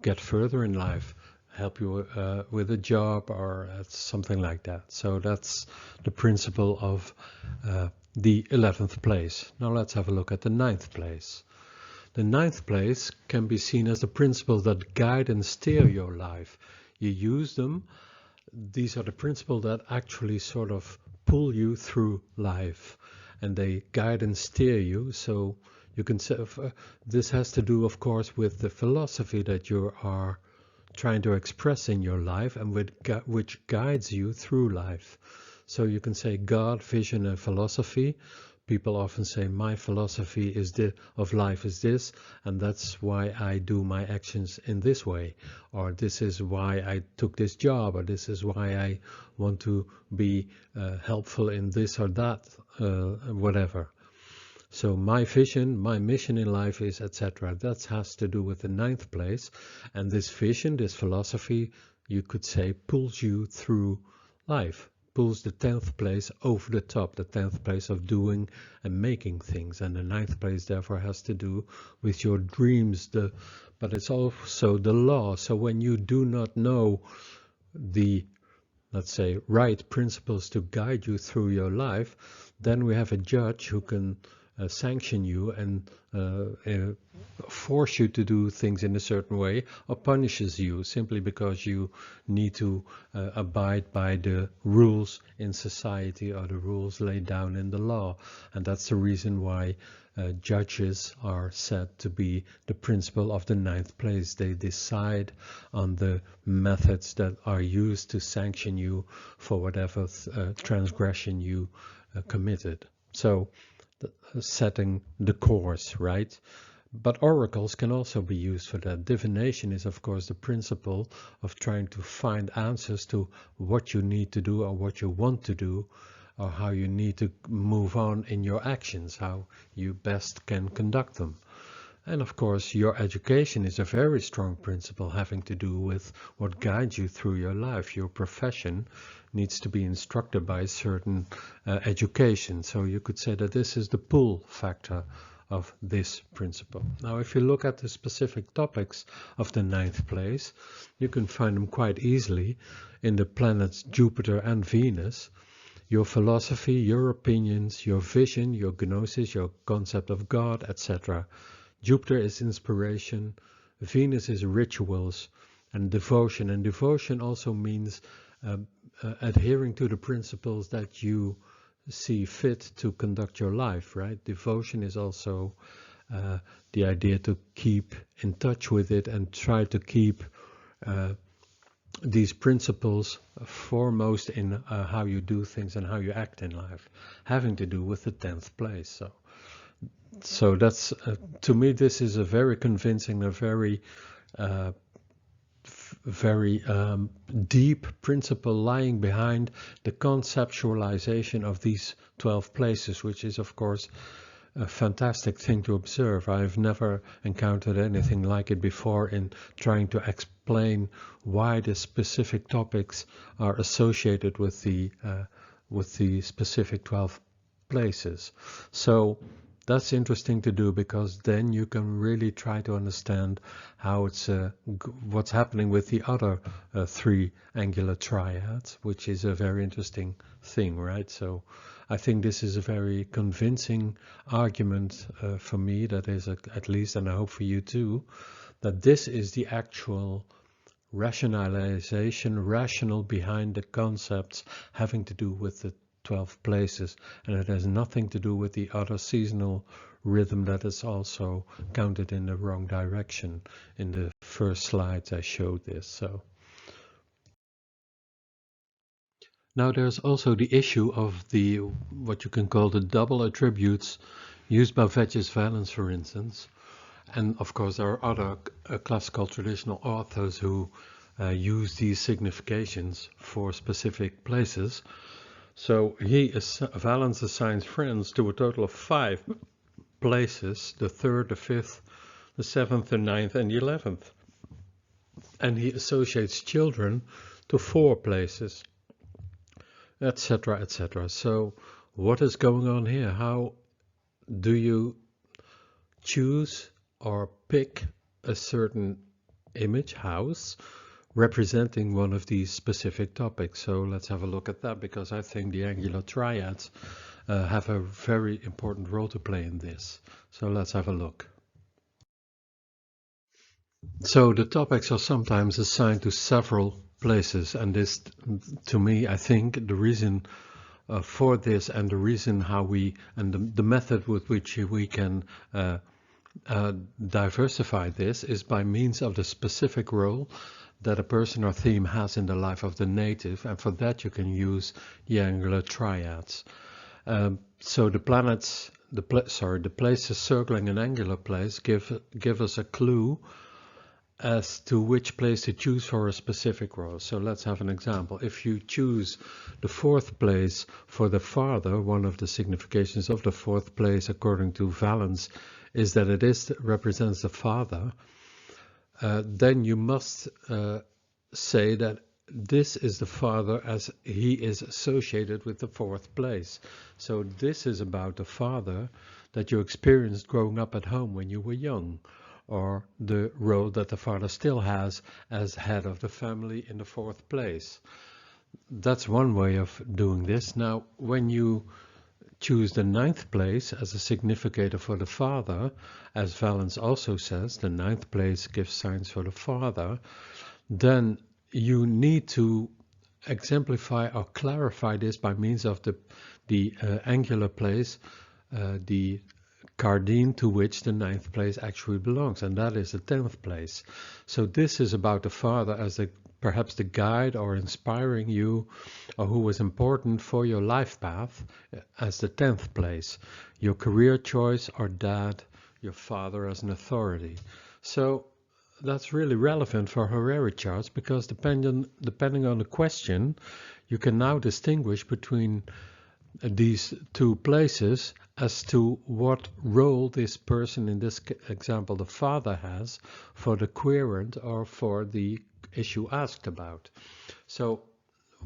get further in life, help you with a job or something like that. So that's the principle of the 11th place. Now let's have a look at the 9th place. The 9th place can be seen as the principle that guide and steer your life. You use them. These are the principles that actually sort of pull you through life, and they guide and steer you. So you can say this has to do, of course, with the philosophy that you are trying to express in your life and which guides you through life. So you can say God, vision, and philosophy. People often say my philosophy of life is this, and that's why I do my actions in this way, or this is why I took this job, or this is why I want to be helpful in this or that, whatever. So my vision, my mission in life is etc. That has to do with the 9th place, and this vision, this philosophy, you could say, pulls you through life. Pulls the 10th place over the top, the 10th place of doing and making things, and the 9th place therefore has to do with your dreams, but it's also the law. So when you do not know the, let's say, right principles to guide you through your life, then we have a judge who can sanction you and force you to do things in a certain way, or punishes you simply because you need to abide by the rules in society or the rules laid down in the law. And that's the reason why judges are said to be the principle of the 9th place. They decide on the methods that are used to sanction you for whatever transgression you committed. So setting the course, right? But oracles can also be used for that. Divination is, of course, the principle of trying to find answers to what you need to do or what you want to do, or how you need to move on in your actions, how you best can conduct them. And of course, your education is a very strong principle having to do with what guides you through your life. Your profession needs to be instructed by a certain education. So you could say that this is the pull factor of this principle. Now, if you look at the specific topics of the 9th place, you can find them quite easily in the planets Jupiter and Venus. Your philosophy, your opinions, your vision, your gnosis, your concept of God, etc. Jupiter is inspiration, Venus is rituals and devotion. And devotion also means adhering to the principles that you see fit to conduct your life, right? Devotion is also the idea to keep in touch with it and try to keep these principles foremost in how you do things and how you act in life, having to do with the 10th place. So that's, to me, this is a very convincing, a very deep principle lying behind the conceptualization of these 12 places, which is, of course, a fantastic thing to observe. I've never encountered anything like it before in trying to explain why the specific topics are associated with the specific 12 places. So That's interesting to do, because then you can really try to understand how it's what's happening with the other three angular triads, which is a very interesting thing, right? So I think this is a very convincing argument for me, that is at least, and I hope for you too, that this is the actual rationalization, rational behind the concepts having to do with the 12 places, and it has nothing to do with the other seasonal rhythm that is also counted in the wrong direction. In the first slides I showed this. So now there's also the issue of the what you can call the double attributes used by Vett's valence, for instance. And of course there are other classical traditional authors who use these significations for specific places. So Valence assigns friends to a total of 5 places: the 3rd, the 5th, the 7th, the 9th, and the 11th. And he associates children to 4 places, etc., etc. So what is going on here? How do you choose or pick a certain image house representing one of these specific topics? So let's have a look at that, because I think the angular triads have a very important role to play in this. So let's have a look. So the topics are sometimes assigned to several places, and this, to me, I think the reason for this, and the reason how we, and the method with which we can diversify this, is by means of the specific role that a person or theme has in the life of the native, and for that you can use the angular triads. So the planets, the places circling an angular place give us a clue as to which place to choose for a specific role. So let's have an example. If you choose the 4th place for the father, one of the significations of the 4th place according to Valence is that it represents the father, then you must say that this is the father as he is associated with the 4th place. So this is about the father that you experienced growing up at home when you were young, or the role that the father still has as head of the family in the 4th place. That's one way of doing this. Now, when you choose the 9th place as a significator for the father, as Valence also says, the 9th place gives signs for the father, then you need to exemplify or clarify this by means of the angular place, the cardine to which the 9th place actually belongs, and that is the 10th place. So this is about the father as perhaps the guide or inspiring you, or who was important for your life path, as the 10th place. Your career choice, or dad, your father as an authority. So that's really relevant for horary charts, because depending on the question, you can now distinguish between these 2 places as to what role this person, in this example the father, has for the querent or for the issue asked about. So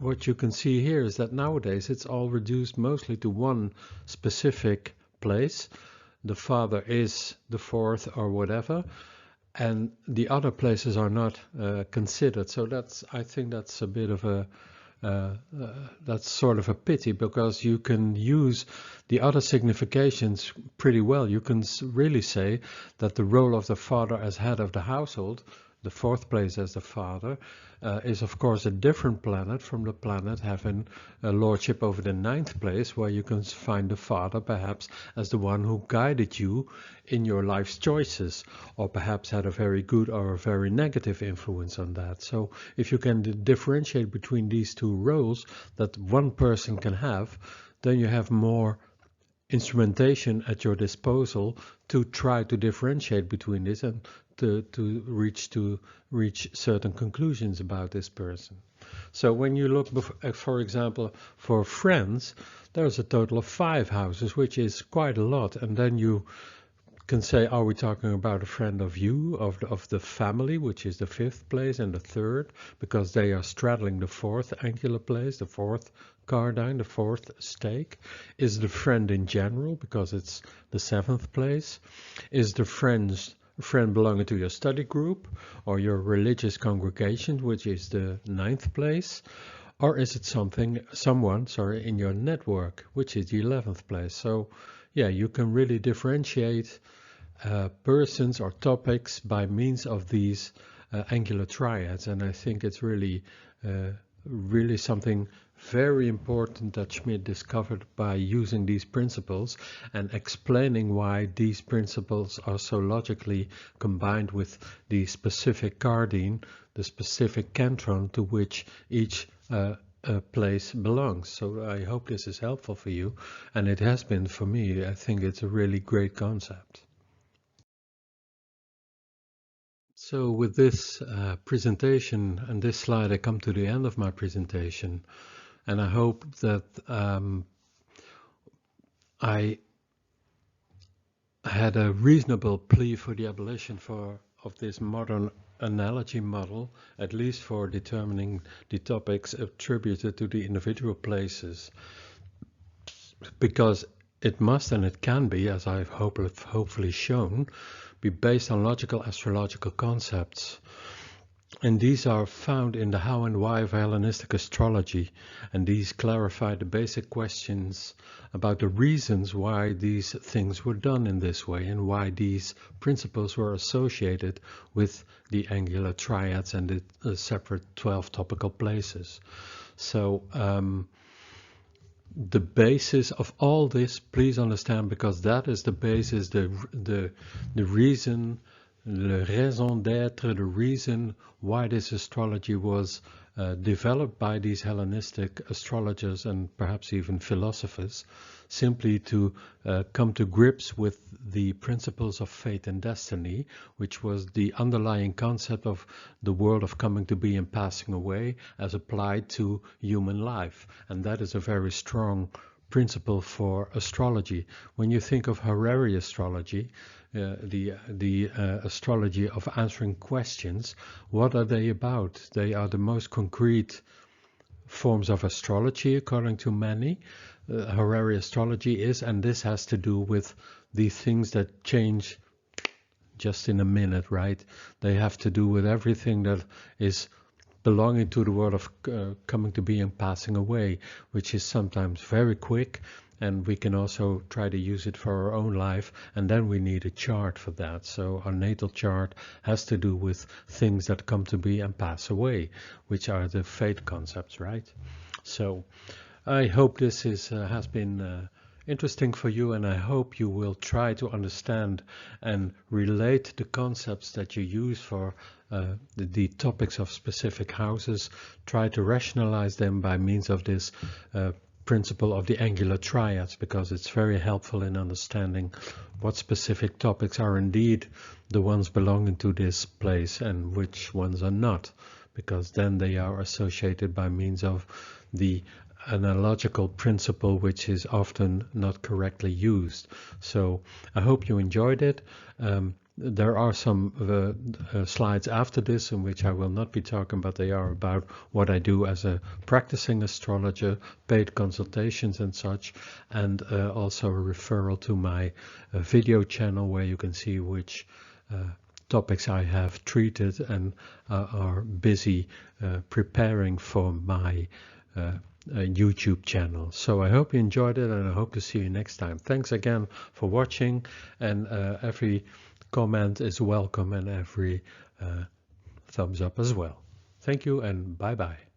what you can see here is that nowadays it's all reduced mostly to one specific place. The father is the 4th or whatever, and the other places are not considered. So I think that's a bit of a that's sort of a pity, because you can use the other significations pretty well. You can really say that the role of the father as head of the household, the 4th place as the father, is of course a different planet from the planet having a lordship over the 9th place, where you can find the father perhaps as the one who guided you in your life's choices, or perhaps had a very good or a very negative influence on that. So if you can differentiate between these 2 roles that one person can have, then you have more instrumentation at your disposal to try to differentiate between this and to reach certain conclusions about this person. So when you look, for example, for friends, there's a total of 5 houses, which is quite a lot, and then you can say, are we talking about a friend of you, of the family, which is the 5th place, and the 3rd, because they are straddling the 4th angular place, the 4th cardine, the 4th stake? Is the friend in general, because it's the 7th place? Is the friend belonging to your study group or your religious congregation, which is the 9th place? Or is it someone in your network, which is the 11th place? So yeah, you can really differentiate persons or topics by means of these angular triads, and I think it's really something very important that Schmidt discovered by using these principles and explaining why these principles are so logically combined with the specific cardine, the specific cantron to which each place belongs. So I hope this is helpful for you, and it has been for me. I think it's a really great concept. So with this presentation and this slide, I come to the end of my presentation, and I hope that I had a reasonable plea for the abolition of this modern analogy model, at least for determining the topics attributed to the individual places, because it must and it can be, as I've hopefully shown, be based on logical astrological concepts. And these are found in the how and why of Hellenistic astrology, and these clarify the basic questions about the reasons why these things were done in this way and why these principles were associated with the angular triads and the separate 12 topical places. So the basis of all this, please understand, because that is the basis, the reason, le raison d'être, the reason why this astrology was developed by these Hellenistic astrologers and perhaps even philosophers, simply to come to grips with the principles of fate and destiny, which was the underlying concept of the world of coming to be and passing away as applied to human life. And that is a very strong principle for astrology. When you think of horary astrology, the astrology of answering questions, what are they about? They are the most concrete forms of astrology, according to many. Horary astrology is, and this has to do with the things that change just in a minute, right? They have to do with everything that is belonging to the world of coming to be and passing away, which is sometimes very quick, and we can also try to use it for our own life, and then we need a chart for that. So our natal chart has to do with things that come to be and pass away, which are the fate concepts, right? So I hope this has been interesting for you, and I hope you will try to understand and relate the concepts that you use for the topics of specific houses. Try to rationalize them by means of this principle of the angular triads, because it's very helpful in understanding what specific topics are indeed the ones belonging to this place and which ones are not, because then they are associated by means of the analogical principle, which is often not correctly used. So I hope you enjoyed it. There are some slides after this in which I will not be talking, but they are about what I do as a practicing astrologer, paid consultations and such, and also a referral to my video channel where you can see which topics I have treated and are busy preparing for my YouTube channel. So I hope you enjoyed it, and I hope to see you next time. Thanks again for watching, and every comment is welcome and every thumbs up as well. Thank you, and bye bye.